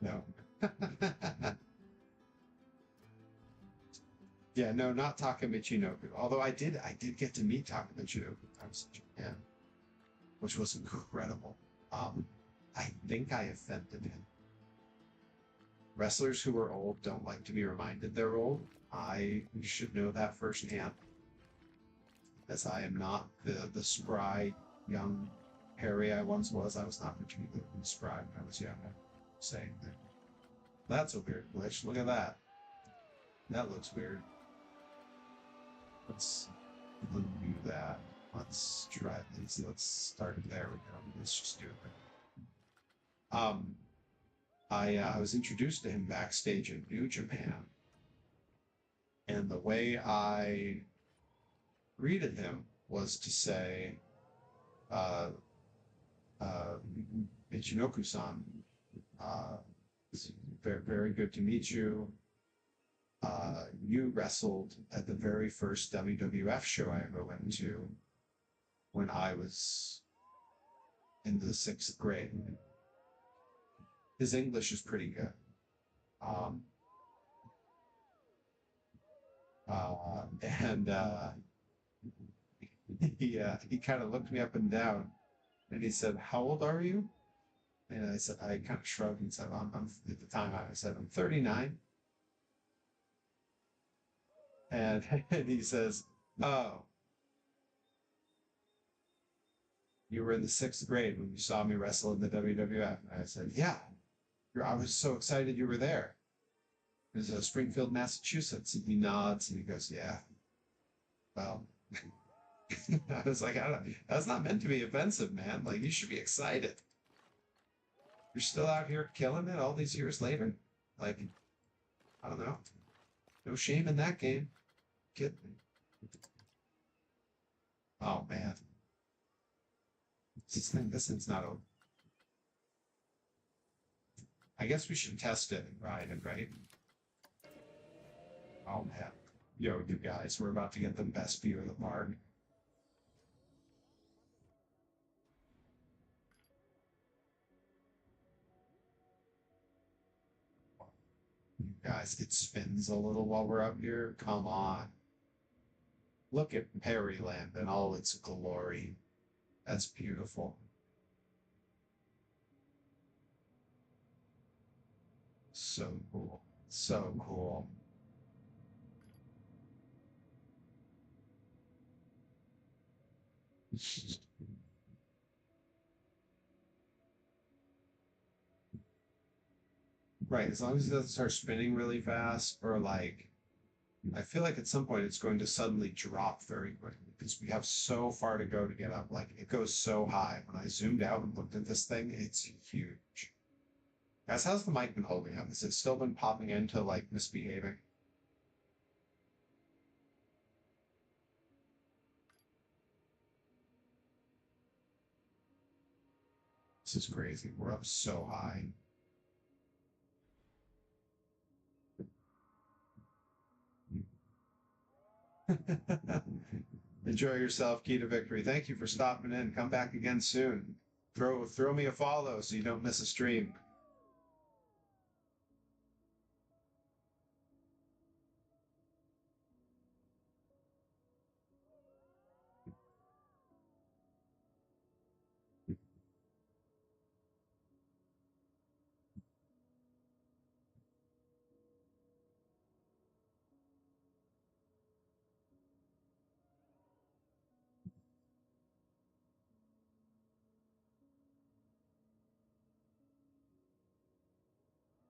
No. Yeah, no, not Taka Michinoku. Although I did get to meet Taka Michinoku when I was in Japan, which was incredible. I think I offended him. Wrestlers who are old don't like to be reminded they're old. I should know that firsthand, as I am not the spry, young Harry I once was. I was not particularly spry when I was young. Saying that. That's a weird glitch. Look at that. That looks weird. Let's do that. Let's try this. Let's start it. There we go. Let's just do it. I was introduced to him backstage in New Japan, and the way I greeted him was to say, Michinoku-san, it's very, very good to meet you. You wrestled at the very first WWF show I ever went to when I was in the 6th grade. His English is pretty good. He kind of looked me up and down, and he said, "How old are you?" And I said, I kind of shrugged and said, I'm at the time I said, I'm 39. And he says, "Oh, you were in the 6th grade when you saw me wrestle in the WWF." And I said, "Yeah, I was so excited you were there. It was Springfield, Massachusetts." And he nods and he goes, "Yeah, well," I was like, that's not meant to be offensive, man. Like, you should be excited. You're still out here killing it all these years later. Like, I don't know. No shame in that game. Kidding me. Oh, man. This thing's not over. I guess we should test it and ride it, right? Oh, man. Yo, you guys, we're about to get the best view of the park. You guys, it spins a little while we're up here. Come on. Look at Perryland in all its glory. That's beautiful. So cool. So cool. Right, as long as it doesn't start spinning really fast or like I feel like at some point it's going to suddenly drop very quickly because we have so far to go to get up. Like it goes so high. When I zoomed out and looked at this thing, it's huge. Guys, how's the mic been holding up? Has it still been popping into like misbehaving? This is crazy. We're up so high. Enjoy yourself, key to victory. Thank you for stopping in. Come back again soon. Throw me a follow so you don't miss a stream.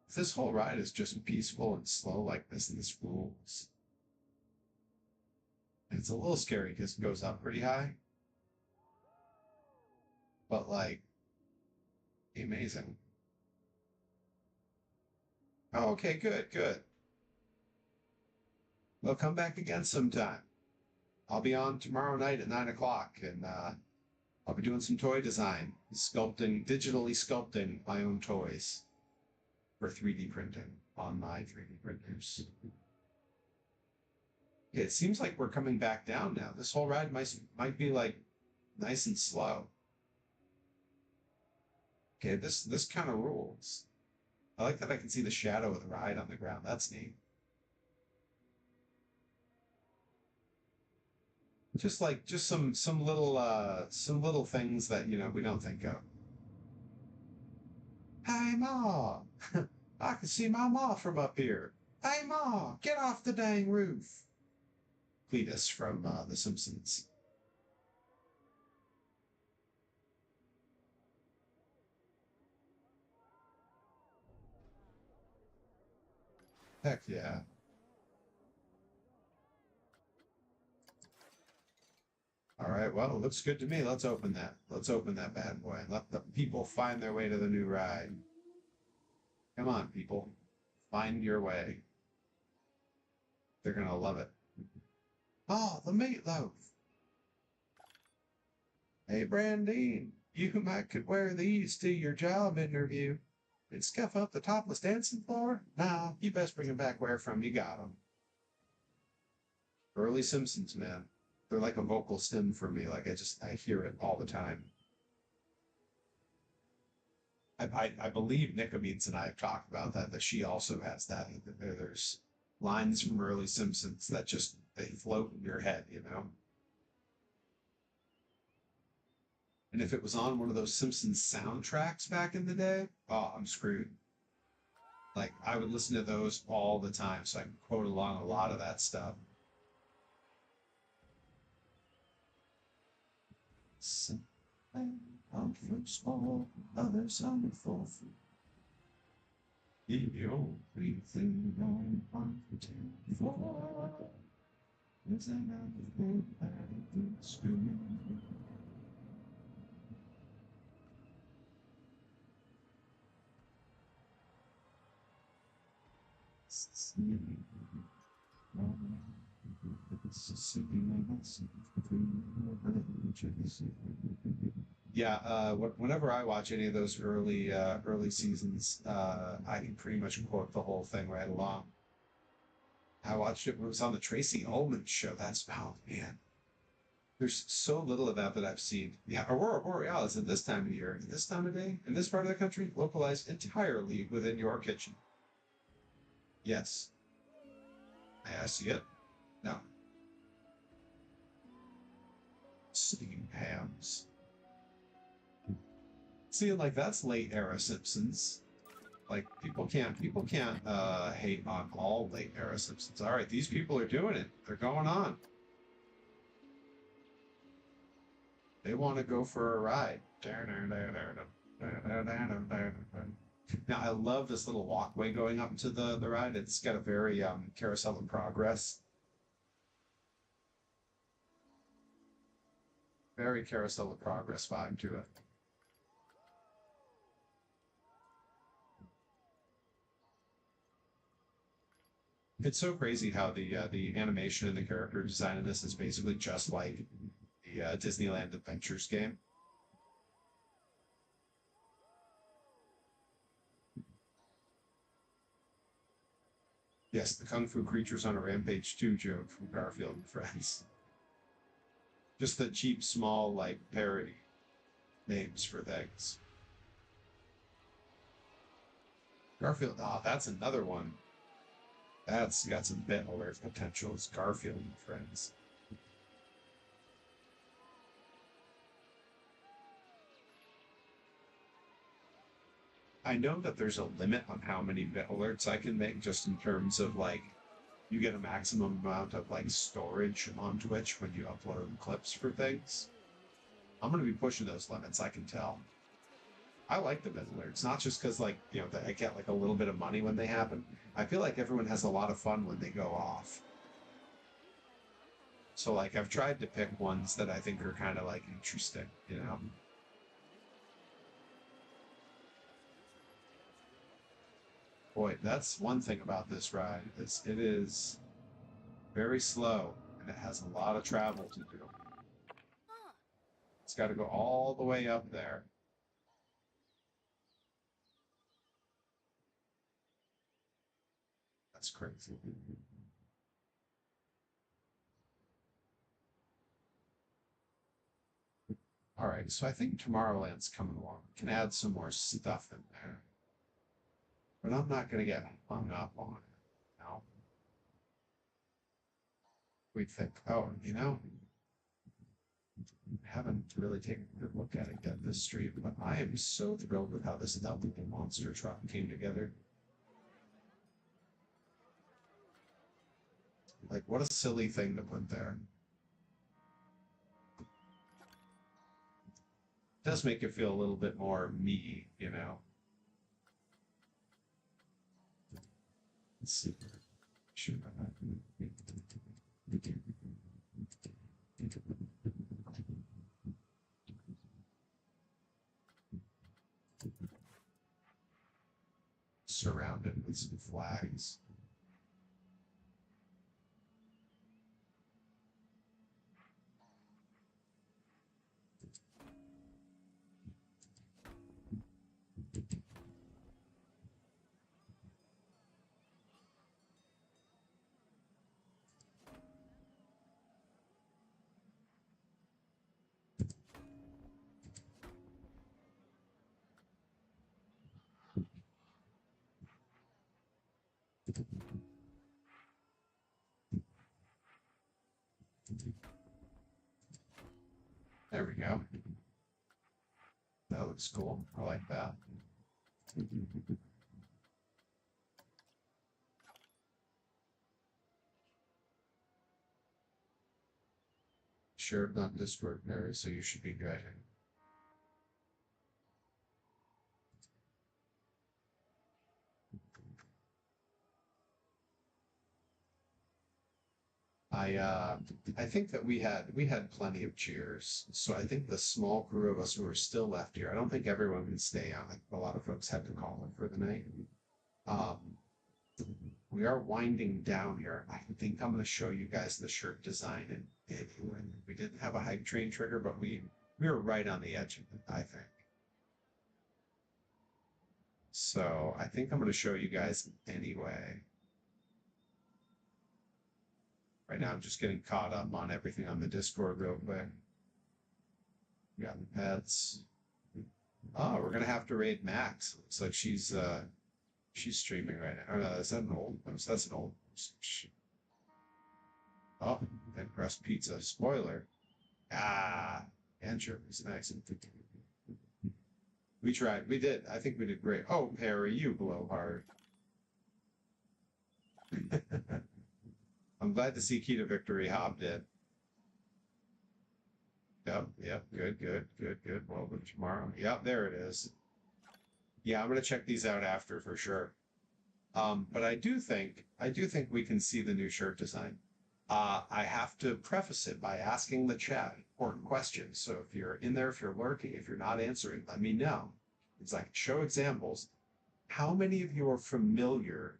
If this whole ride is just peaceful and slow like this rules. It's a little scary because it goes up pretty high. But like, amazing. Oh, okay, good. Well, come back again sometime. I'll be on tomorrow night at 9 o'clock, and I'll be doing some toy design, digitally sculpting my own toys for 3D printing on my 3D printers. Yeah, it seems like we're coming back down now. This whole ride might be like nice and slow. Okay, this kind of rules. I like that I can see the shadow of the ride on the ground. That's neat. Just some little things that, you know, we don't think of. Hey Ma! I can see my ma from up here. Hey Ma, get off the dang roof. Cletus from The Simpsons. Heck yeah. All right, well, it looks good to me. Let's open that. Let's open that bad boy and let the people find their way to the new ride. Come on, people. Find your way. They're going to love it. Oh, the meatloaf. Hey, Brandine, you could wear these to your job interview and scuff up the topless dancing floor? Nah, you best bring them back where from you got them. Early Simpsons, man. They're like a vocal stim for me. Like I hear it all the time. I believe Nika Beans and I have talked about that she also has that. There's lines from early Simpsons that just, they float in your head, you know? And if it was on one of those Simpsons soundtracks back in the day, oh, I'm screwed. Like, I would listen to those all the time, so I can quote along a lot of that stuff. Out from small, others on for food. The only thing I want to for is another good attitude screaming. Yeah, whenever I watch any of those early seasons, I can pretty much quote the whole thing right along. I watched it when it was on the Tracy Ullman show. Oh man, there's so little of that I've seen. Yeah, Aurora Borealis at this time of year, at this time of day, in this part of the country, localized entirely within your kitchen. Yes. May I see it? No. Steamed hams. See, like that's late era Simpsons. Like people can't hate on all late era Simpsons. All right, these people are doing it. They're going on. They want to go for a ride. Now, I love this little walkway going up to the ride. It's got a very Carousel of Progress. Very Carousel of Progress vibe to it. It's so crazy how the animation and the character design in this is basically just like the Disneyland Adventures game. Yes, the Kung Fu Creatures on a Rampage 2 joke from Garfield and Friends. Just the cheap, small, like, parody names for things. Garfield, oh, that's another one. That's got some bit alert potential. It's Garfield and Friends. I know that there's a limit on how many bit alerts I can make just in terms of like you get a maximum amount of like storage on Twitch when you upload clips for things. I'm gonna be pushing those limits, I can tell. I like the bit alerts, not just because like, you know, I get like a little bit of money when they happen. I feel like everyone has a lot of fun when they go off. So like I've tried to pick ones that I think are kind of like interesting, you know? Boy, that's one thing about this ride, is it is very slow and it has a lot of travel to do. It's got to go all the way up there. That's crazy. All right, so I think Tomorrowland's coming along. We can add some more stuff in there. But I'm not going to get hung up on it now. We'd think, oh, you know, haven't really taken a good look at it yet this stream, but I am so thrilled with how this Double Monster Truck came together. Like, what a silly thing to put there. It does make it feel a little bit more me, you know. Let's see. Shoot. Surrounded with some flags. There we go. That looks cool. I like that. Shared on Discord, Mary, so you should be good. I think that we had plenty of cheers. So I think the small crew of us who are still left here, I don't think everyone can stay on. A lot of folks had to call in for the night. We are winding down here. I think I'm going to show you guys the shirt design, and we didn't have a hype train trigger, but we were right on the edge of it, I think. So I think I'm going to show you guys anyway. Right now, I'm just getting caught up on everything on the Discord real quick. We got the pets. Oh, we're gonna have to raid Max. Looks like she's streaming right now. Oh, no, is that an old? That's an old. Oh, then crust pizza. Spoiler. Ah, anchovies. Nice. We tried. We did. I think we did great. Oh, Perry, you blow hard. I'm glad to see Key to Victory hopped in. Yep, good. Well, tomorrow. Yep, there it is. Yeah, I'm gonna check these out after for sure. But I do think we can see the new shirt design. I have to preface it by asking the chat important questions. So if you're in there, if you're lurking, if you're not answering, let me know. It's like show examples. How many of you are familiar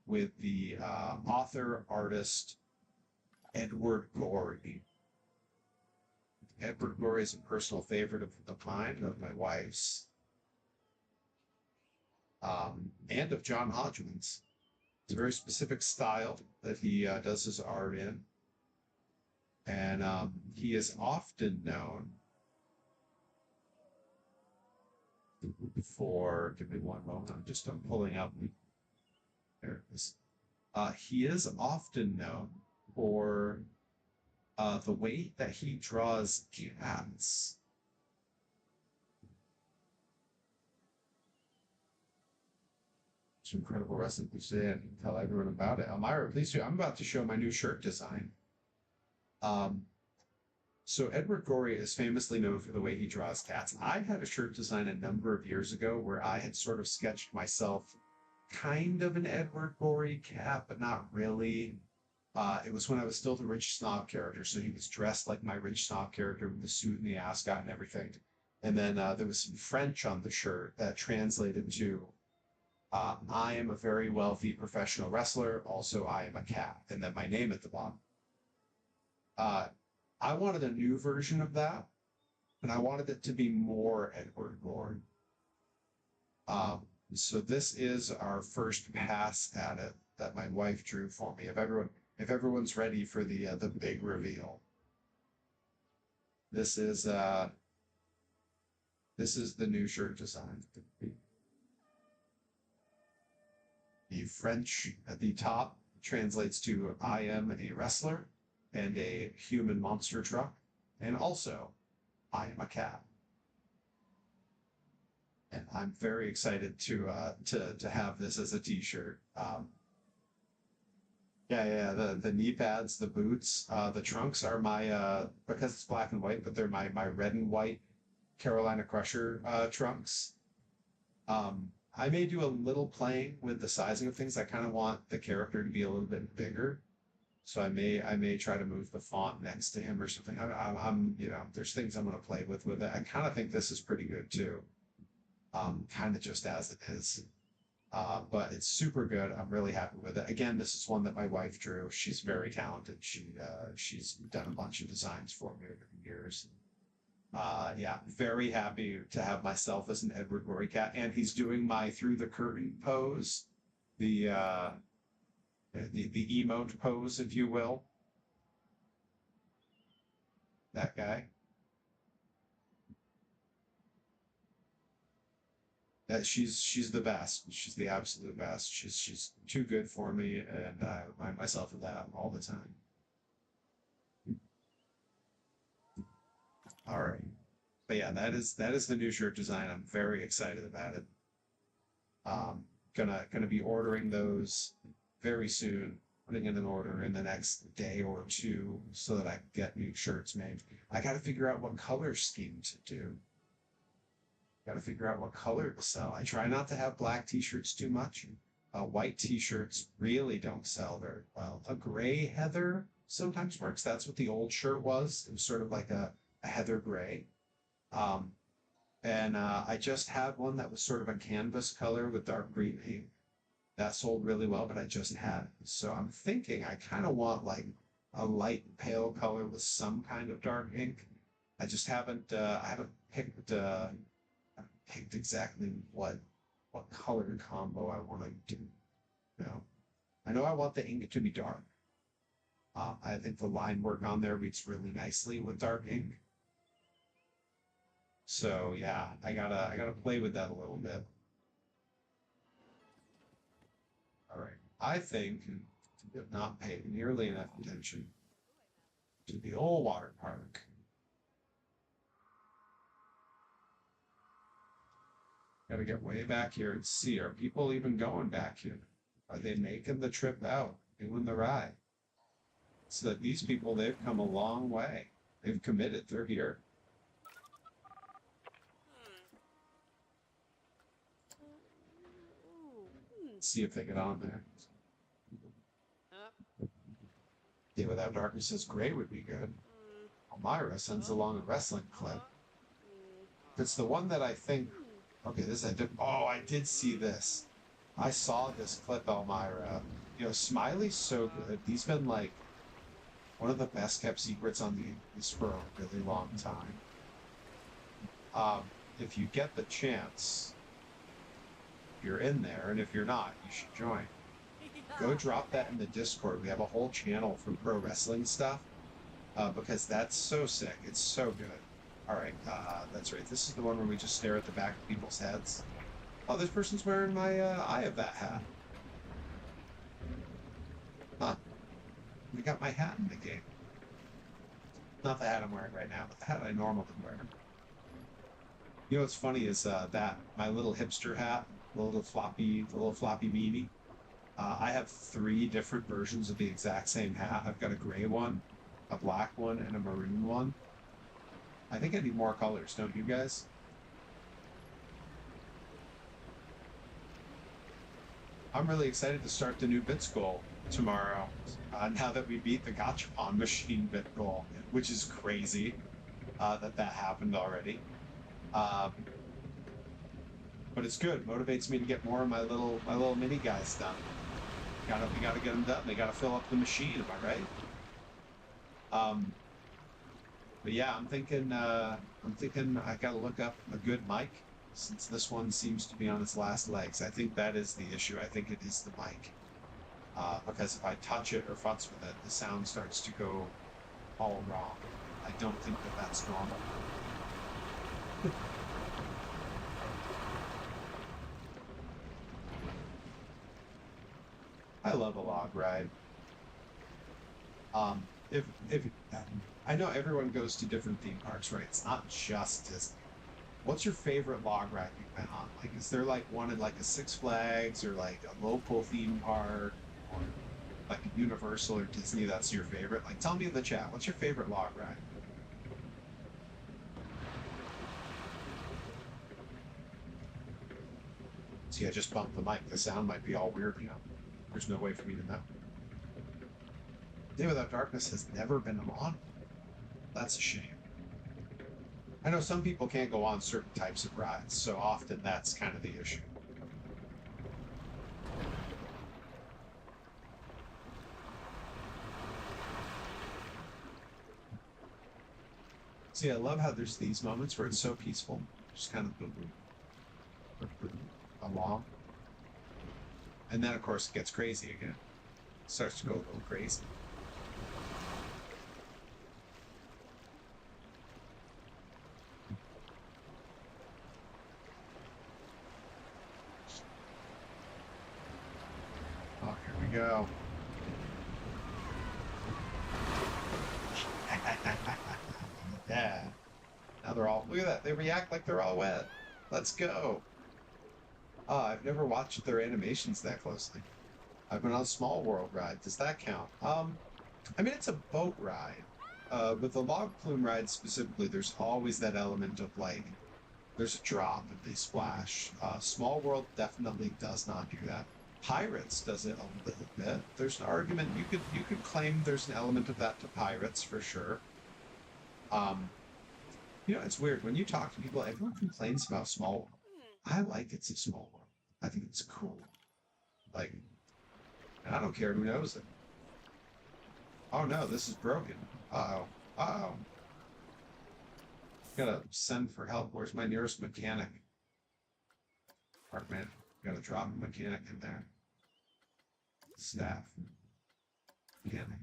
with the author artist Edward Gorey? Edward Gorey is a personal favorite of mine, of my wife's, and of John Hodgman's. It's a very specific style that he does his art in. And he is often known for, give me one moment, I'm pulling up. There it is. He is often known for the way that he draws cats. It's incredible recipe today. I can tell everyone about it. Elmira, please do. I'm about to show my new shirt design. So Edward Gorey is famously known for the way he draws cats. I had a shirt design a number of years ago where I had sort of sketched myself kind of an Edward Gorey cat, but not really. It was when I was still the Rich Snob character, so he was dressed like my Rich Snob character with the suit and the ascot and everything. And then there was some French on the shirt that translated to I am a very wealthy professional wrestler. Also, I am a cat. And then my name at the bottom. I wanted a new version of that, and I wanted it to be more Edward Gorey. So this is our first pass at it that my wife drew for me. If everyone's ready for the big reveal, this is the new shirt design. The French at the top translates to I am a wrestler and a human monster truck, and also I am a cat. And I'm very excited to have this as a t-shirt. The knee pads, the boots, the trunks are my because it's black and white, but they're my red and white Carolina Crusher trunks. I may do a little playing with the sizing of things. I kind of want the character to be a little bit bigger, so I may try to move the font next to him or something. I'm there's things I'm gonna play with it. I kind of think this is pretty good too. Kind of just as it is. But it's super good. I'm really happy with it. Again, this is one that my wife drew. She's very talented. She's done a bunch of designs for me over the years. Very happy to have myself as an Edward Gorey cat, and he's doing my through the curtain pose, the emote pose, if you will. That guy. She's the best. She's the absolute best. She's too good for me, and I remind myself of that all the time. All right, but yeah, that is the new shirt design. I'm very excited about it. Gonna be ordering those very soon. Putting in an order in the next day or two so that I can get new shirts made. I got to figure out what color scheme to do. Got to figure out what color to sell. I try not to have black t-shirts too much. White t-shirts really don't sell very well. A gray heather sometimes works. That's what the old shirt was. It was sort of like a heather gray. I just had one that was sort of a canvas color with dark green ink. That sold really well, but I just had it. So I'm thinking I kind of want like a light pale color with some kind of dark ink. I just haven't picked exactly what color combo I want to do. I know I want the ink to be dark. I think the line work on there reads really nicely with dark ink. So yeah, I gotta play with that a little bit. All right, I think we have not paid nearly enough attention to the old water park. Got to get way back here and see, are people even going back here? Are they making the trip out, doing the ride? So that these people, they've come a long way. They've committed, they're here. Let's see if they get on there. Day Without Darkness says Gray would be good. Elmira sends along a wrestling clip. It's the one that I think. Okay, this I did. Oh, I did see this. I saw this clip, Elmira. You know, Smiley's so good. He's been like one of the best kept secrets on the Indies for a really long time. If you get the chance, you're in there, and if you're not, you should join. Go drop that in the Discord. We have a whole channel for pro wrestling stuff because that's so sick. It's so good. All right, that's right. This is the one where we just stare at the back of people's heads. Oh, this person's wearing my Eye of That hat. Huh. We got my hat in the game. Not the hat I'm wearing right now, but the hat I normally wear. You know what's funny is that my little hipster hat, the little floppy beanie. I have 3 different versions of the exact same hat. I've got a gray one, a black one, and a maroon one. I think I need more colors, don't you guys? I'm really excited to start the new bits goal tomorrow. Now that we beat the Gachapon machine bit goal, which is crazy that happened already. But it's good. Motivates me to get more of my little mini guys done. We gotta get them done. They gotta fill up the machine. Am I right? But yeah, I'm thinking I gotta look up a good mic since this one seems to be on its last legs. I think that is the issue. I think it is the mic. Because if I touch it or futz with it, the sound starts to go all wrong. I don't think that that's normal. I love a log ride. If I know everyone goes to different theme parks, right? It's not just Disney. What's your favorite log ride you've been on? Like, is there like one at like a Six Flags or like a local theme park or like a Universal or Disney that's your favorite? Like, tell me in the chat, what's your favorite log ride? See, I just bumped the mic. The sound might be all weird, you know. There's no way for me to know. Day Without Darkness has never been on. That's a shame. I know some people can't go on certain types of rides, so often that's kind of the issue. See, I love how there's these moments where it's so peaceful, just kind of along. And then, of course, it gets crazy again. It starts to go a little crazy. Oh, here we go. Yeah. Now they're all, look at that. They react like they're all wet. Let's go. I've never watched their animations that closely. I've been on a Small World ride. Does that count? I mean, it's a boat ride. With the log plume ride specifically, there's always that element of like, there's a drop and they splash. Small World definitely does not do that. Pirates does it a little bit. There's an argument you could claim there's an element of that to Pirates for sure. You know, it's weird when you talk to people. Everyone complains about Small World. I like It's a Small World. I think it's cool. Like, I don't care who knows it. Oh no, this is broken. Uh-oh. Uh-oh. Gotta send for help. Where's my nearest mechanic? Parkman. Gotta drop a mechanic in there. Staff. Mechanic.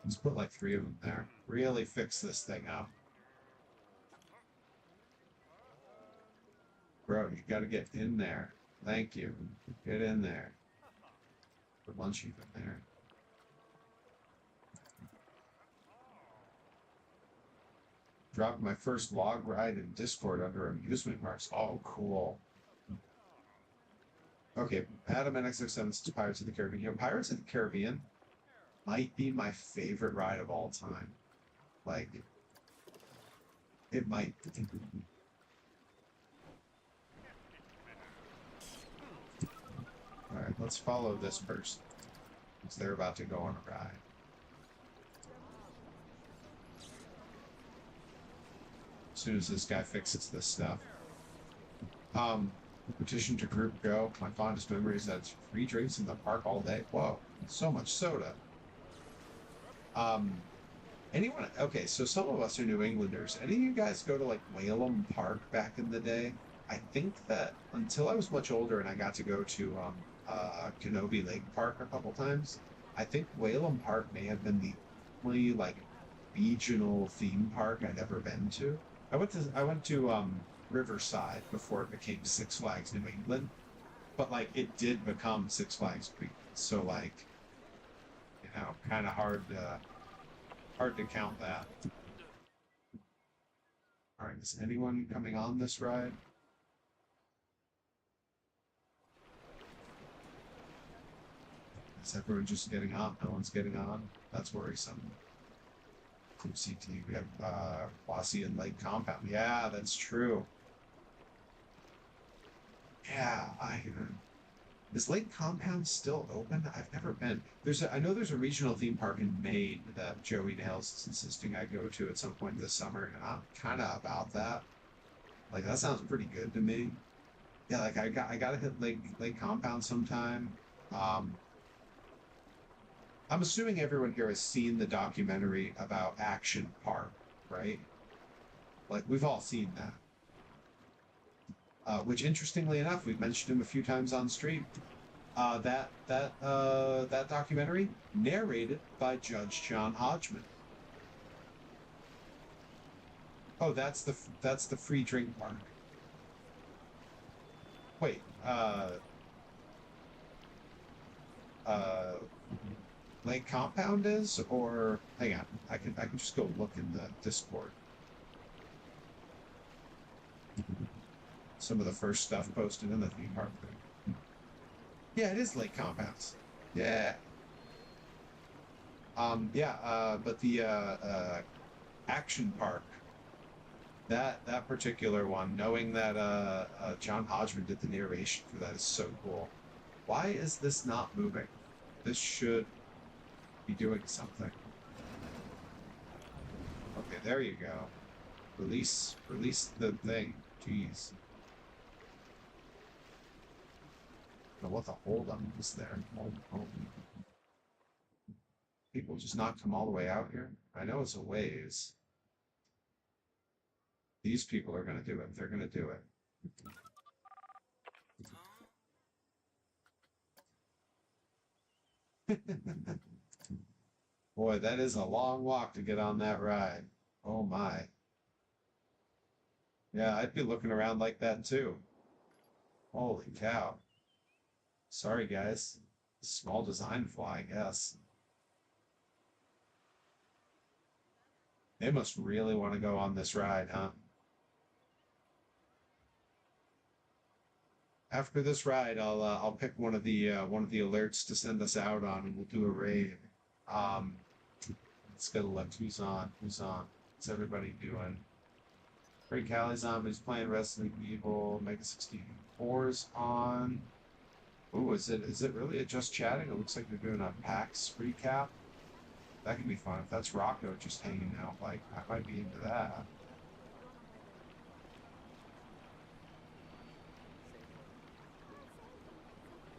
Let's put like 3 of them there. Really fix this thing up. Bro, you gotta get in there. Thank you. Get in there. Put lunch in there. Dropped my first log ride in Discord under amusement parks. Oh, cool. Okay, Adam NX07 to Pirates of the Caribbean. You know, Pirates of the Caribbean might be my favorite ride of all time. Like, it might. All right, let's follow this person, because they're about to go on a ride. As soon as this guy fixes this stuff. Petition to group go. My fondest memory is that it's free drinks in the park all day. Whoa, so much soda. Anyone? Okay, so some of us are New Englanders. Any of you guys go to like Whalum Park back in the day? I think that until I was much older and I got to go to Kenobi Lake Park a couple times, I think Whalum Park may have been the only like regional theme park I'd ever been to. I went to Riverside before it became Six Flags New England, but like it did become Six Flags Greek. So like, you know, kind of hard to count that. All right, is anyone coming on this ride? Is everyone just getting on? No one's getting on? That's worrisome. CT, we have Quasi and Lake Compound. Yeah, that's true. Yeah, is Lake Compound still open? I've never been. I know there's a regional theme park in Maine that Joey Nails is insisting I go to at some point this summer, and I'm kind of about that. Like, that sounds pretty good to me. Yeah, like I gotta hit Lake Compound sometime. I'm assuming everyone here has seen the documentary about Action Park, right? Like, we've all seen that. Which, interestingly enough, we've mentioned him a few times on stream. That documentary narrated by Judge John Hodgman. Oh, that's the free drink park. Wait, Lake Compound is, or hang on, I can just go look in the Discord. Some of the first stuff posted in the theme park. Yeah, it is Lake Compounds. Yeah. But the Action Park, that particular one, knowing that John Hodgman did the narration for that is so cool. Why is this not moving? This should be doing something. Okay, there you go. Release the thing. Jeez. But what the hold up is there? Oh. People just not come all the way out here. I know it's a ways. These people are gonna do it. They're gonna do it. Boy, that is a long walk to get on that ride. Oh my. Yeah, I'd be looking around like that too. Holy cow. Sorry guys. Small design flaw, I guess. They must really want to go on this ride, huh? After this ride, I'll pick one of the alerts to send us out on, and we'll do a raid. Let's get a look. Who's on? What's everybody doing? Great Cali Zombies playing Resident Evil. Mega 64's on. Ooh, is it really just chatting? It looks like they're doing a PAX recap. That could be fun. If that's Rocco just hanging out, like, I might be into that.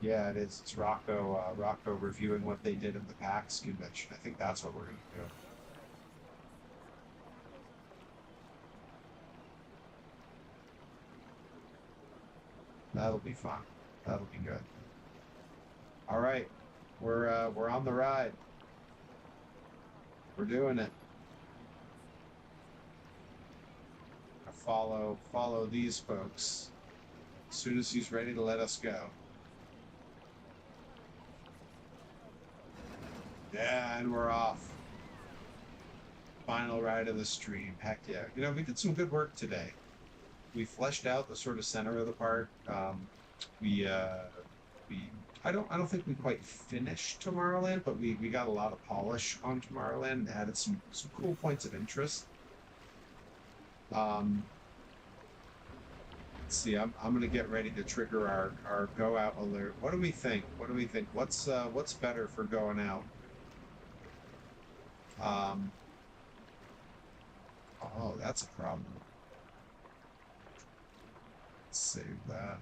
Yeah, it is. It's Rocco reviewing what they did at the PAX convention. I think that's what we're going to do. That'll be fun. That'll be good. All right, we're on the ride. We're doing it. Follow these folks. As soon as he's ready to let us go. Yeah, and we're off. Final ride of the stream. Heck yeah. You know, we did some good work today. We fleshed out the sort of center of the park. I don't think we quite finished Tomorrowland, but we got a lot of polish on Tomorrowland and added some cool points of interest. Let's see, I'm gonna get ready to trigger our go out alert. What do we think? What do we think? What's better for going out? Oh, that's a problem. Let's save that.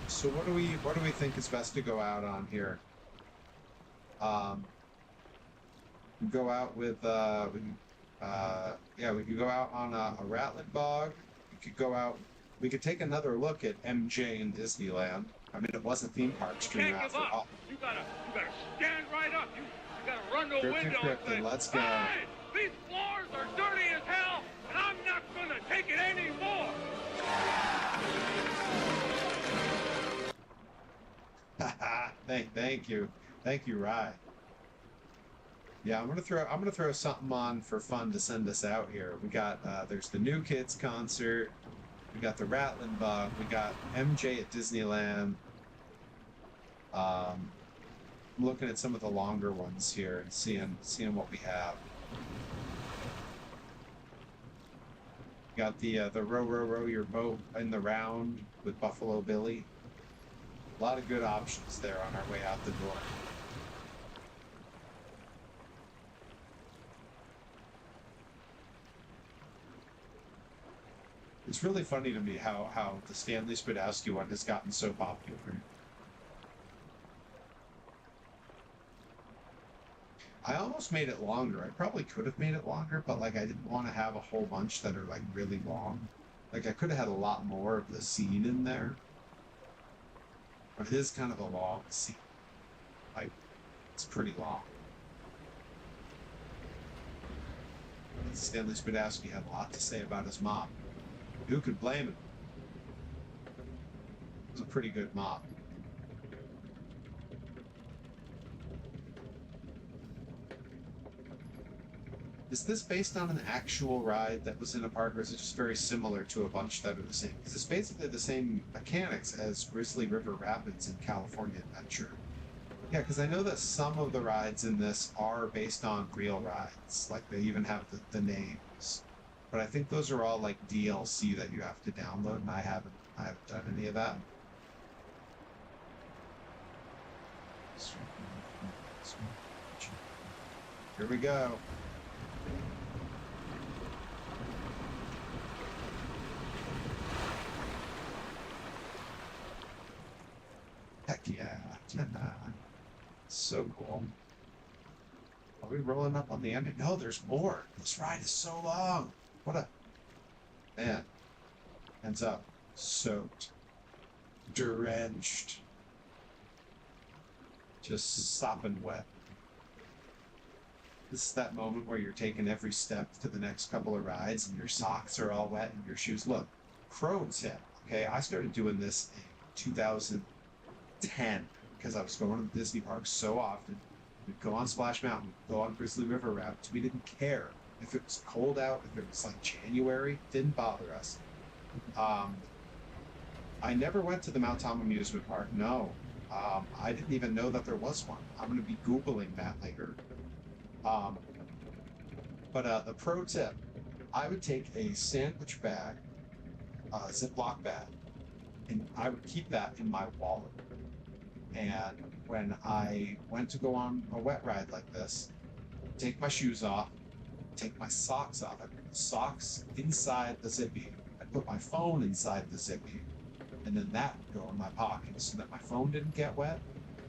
So what do we think is best to go out on here? Go out with we could go out on a Rattling Bog. We could go out. We could take another look at MJ in Disneyland. I mean, it was a theme park stream Can't give after up. all. You gotta stand right up. You gotta run the window and say, Let's go. hey, these floors are dirty as hell, and I'm not gonna take it anymore. Thank you, Rye. Yeah, I'm gonna throw something on for fun to send us out here. We got there's the New Kids concert, we got the Rattling Bug, we got MJ at Disneyland. I'm looking at some of the longer ones here and seeing what we have. Got the row your boat in the round with Buffalo Billy. A lot of good options there on our way out the door. It's really funny to me how the Stanley Spadowski one has gotten so popular. I almost made it longer. I probably could have made it longer, but like I didn't want to have a whole bunch that are like really long. Like I could have had a lot more of the scene in there. But it is kind of a long scene. Like, it's pretty long. Stanley Spadowski had a lot to say about his mom. Who could blame him? It was a pretty good mom. Is this based on an actual ride that was in a park, or is it just very similar to a bunch that are the same? Because it's basically the same mechanics as Grizzly River Rapids in California Adventure. Yeah, because I know that some of the rides in this are based on real rides. Like, they even have the names. But I think those are all, like, DLC that you have to download, and I haven't done any of that. Here we go. Heck yeah. So cool. Are we rolling up on the ending? No, there's more. This ride is so long. What a... Man. Ends up soaked. Drenched. Just sopping wet. This is that moment where you're taking every step to the next couple of rides and your socks are all wet and your shoes. Look, pro tip. Okay, I started doing this in 2010 because I was going to the Disney parks so often. We'd go on Splash Mountain, go on Grizzly River Rapids. We didn't care if it was cold out, if it was like January. It didn't bother us. I never went to the Mount Tom amusement park. No, I didn't even know that there was one. I'm going to be Googling that later. But the pro tip, I would take a sandwich bag, Ziploc bag, and I would keep that in my wallet. And when I went to go on a wet ride like this, take my shoes off, take my socks off. I put the socks inside the zippy. I put my phone inside the zippy. And then that would go in my pocket so that my phone didn't get wet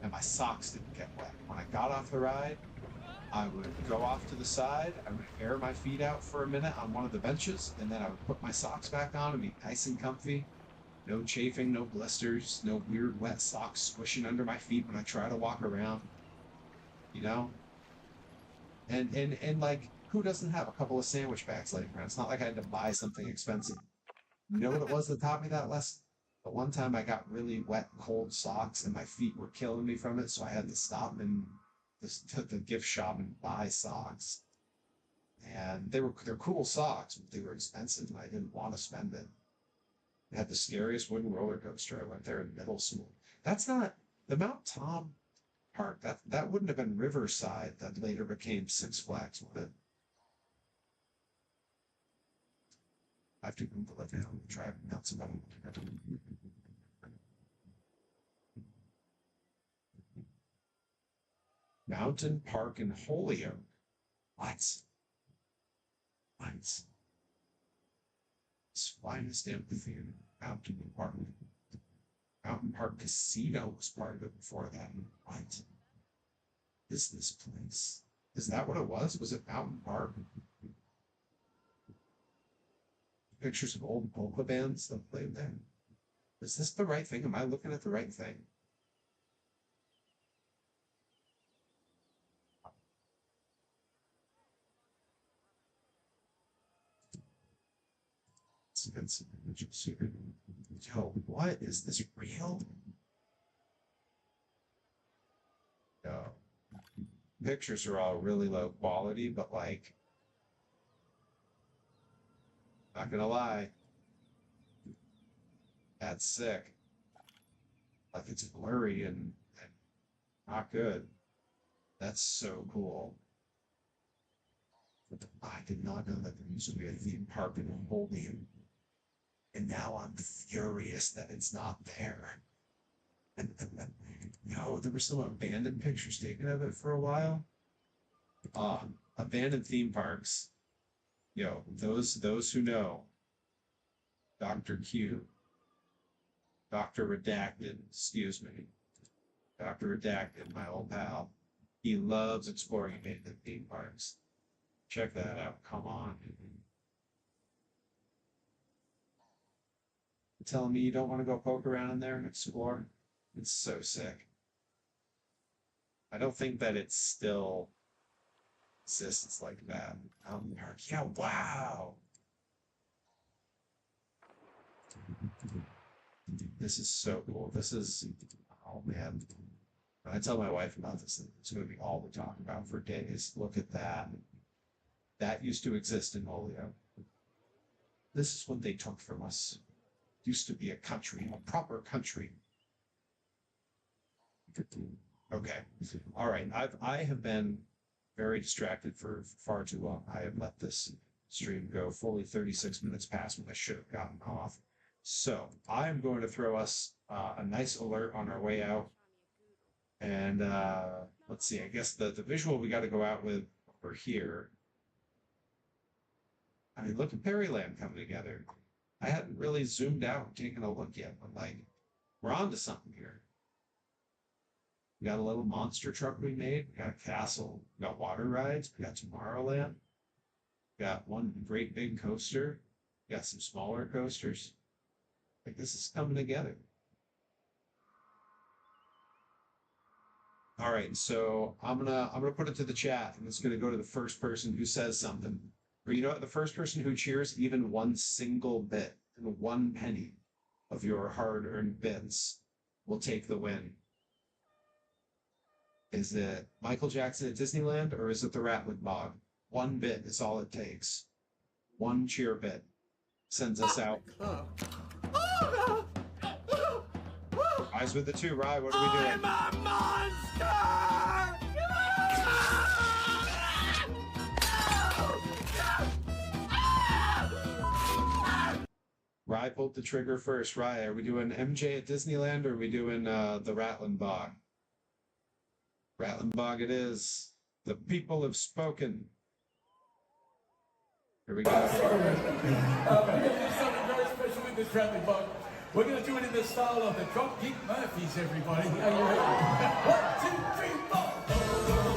and my socks didn't get wet. When I got off the ride, I would go off to the side, I would air my feet out for a minute on one of the benches, and then I would put my socks back on and be nice and comfy. No chafing, no blisters, no weird wet socks squishing under my feet when I try to walk around. You know? And like, who doesn't have a couple of sandwich bags laying around? It's not like I had to buy something expensive. You know what it was that taught me that lesson? But one time I got really wet, cold socks and my feet were killing me from it, so I had to stop and the gift shop and buy socks. And they're cool socks, but they were expensive and I didn't want to spend it. It had the scariest wooden roller coaster. I went there in middle school. That's not the Mount Tom Park. That wouldn't have been Riverside that later became Six Flags, would it? I have to Google it now. Try to pronounce it. Mountain Park in Holyoke. What? Finest amphitheater, Mountain Park. Mountain Park Casino was part of it before that. What is this place? Is that what it was? Was it Mountain Park? Pictures of old polka bands that played there. Is this the right thing? Am I looking at the right thing? Yo, what is this real? Yo, pictures are all really low quality, but like, not gonna lie, that's sick. Like it's blurry and not good. That's so cool. I did not know that there used to be a theme park in Holyoke. And now I'm furious that it's not there. And no, there were some abandoned pictures taken of it for a while. Abandoned theme parks. Yo, those who know. Dr. Q. Dr. Redacted, excuse me. Dr. Redacted, my old pal. He loves exploring abandoned theme parks. Check that out. Come on. Telling me you don't want to go poke around in there and explore? It's so sick. I don't think that it still exists like that. Yeah, wow. This is so cool. This is, oh man. When I tell my wife about this, it's going to be all we talk about for days. Look at that. That used to exist in Holyoke. This is what they took from us. It used to be a country, a proper country. Okay. All right. I have been very distracted for far too long. I have let this stream go fully 36 minutes past when I should have gotten off. So I am going to throw us a nice alert on our way out. And let's see, I guess the visual we got to go out with over here. I mean, look at Perryland coming together. I hadn't really zoomed out and taken a look yet, but like, we're on to something here. We got a little monster truck we made. We got a castle. We got water rides. We got Tomorrowland. We got one great big coaster. We got some smaller coasters. Like, this is coming together. All right, so I'm gonna put it to the chat, and it's gonna go to the first person who says something. Or you know what? The first person who cheers even one single bit and 1 penny of your hard-earned bits will take the win. Is it Michael Jackson at Disneyland, or is it the Rattling Bog? 1 bit is all it takes. 1 cheer bit sends us out. Eyes with the 2, Rye. What are we doing? I'm a monster! Rye pulled the trigger first. Rye, are we doing MJ at Disneyland, or are we doing the Rattling Bog? Rattling Bog it is. The people have spoken. Here we go. We're going to do something very special with this Rattling Bog. We're going to do it in the style of the Dropkick Murphys, everybody. Are you ready? 1, 2, 3, 4.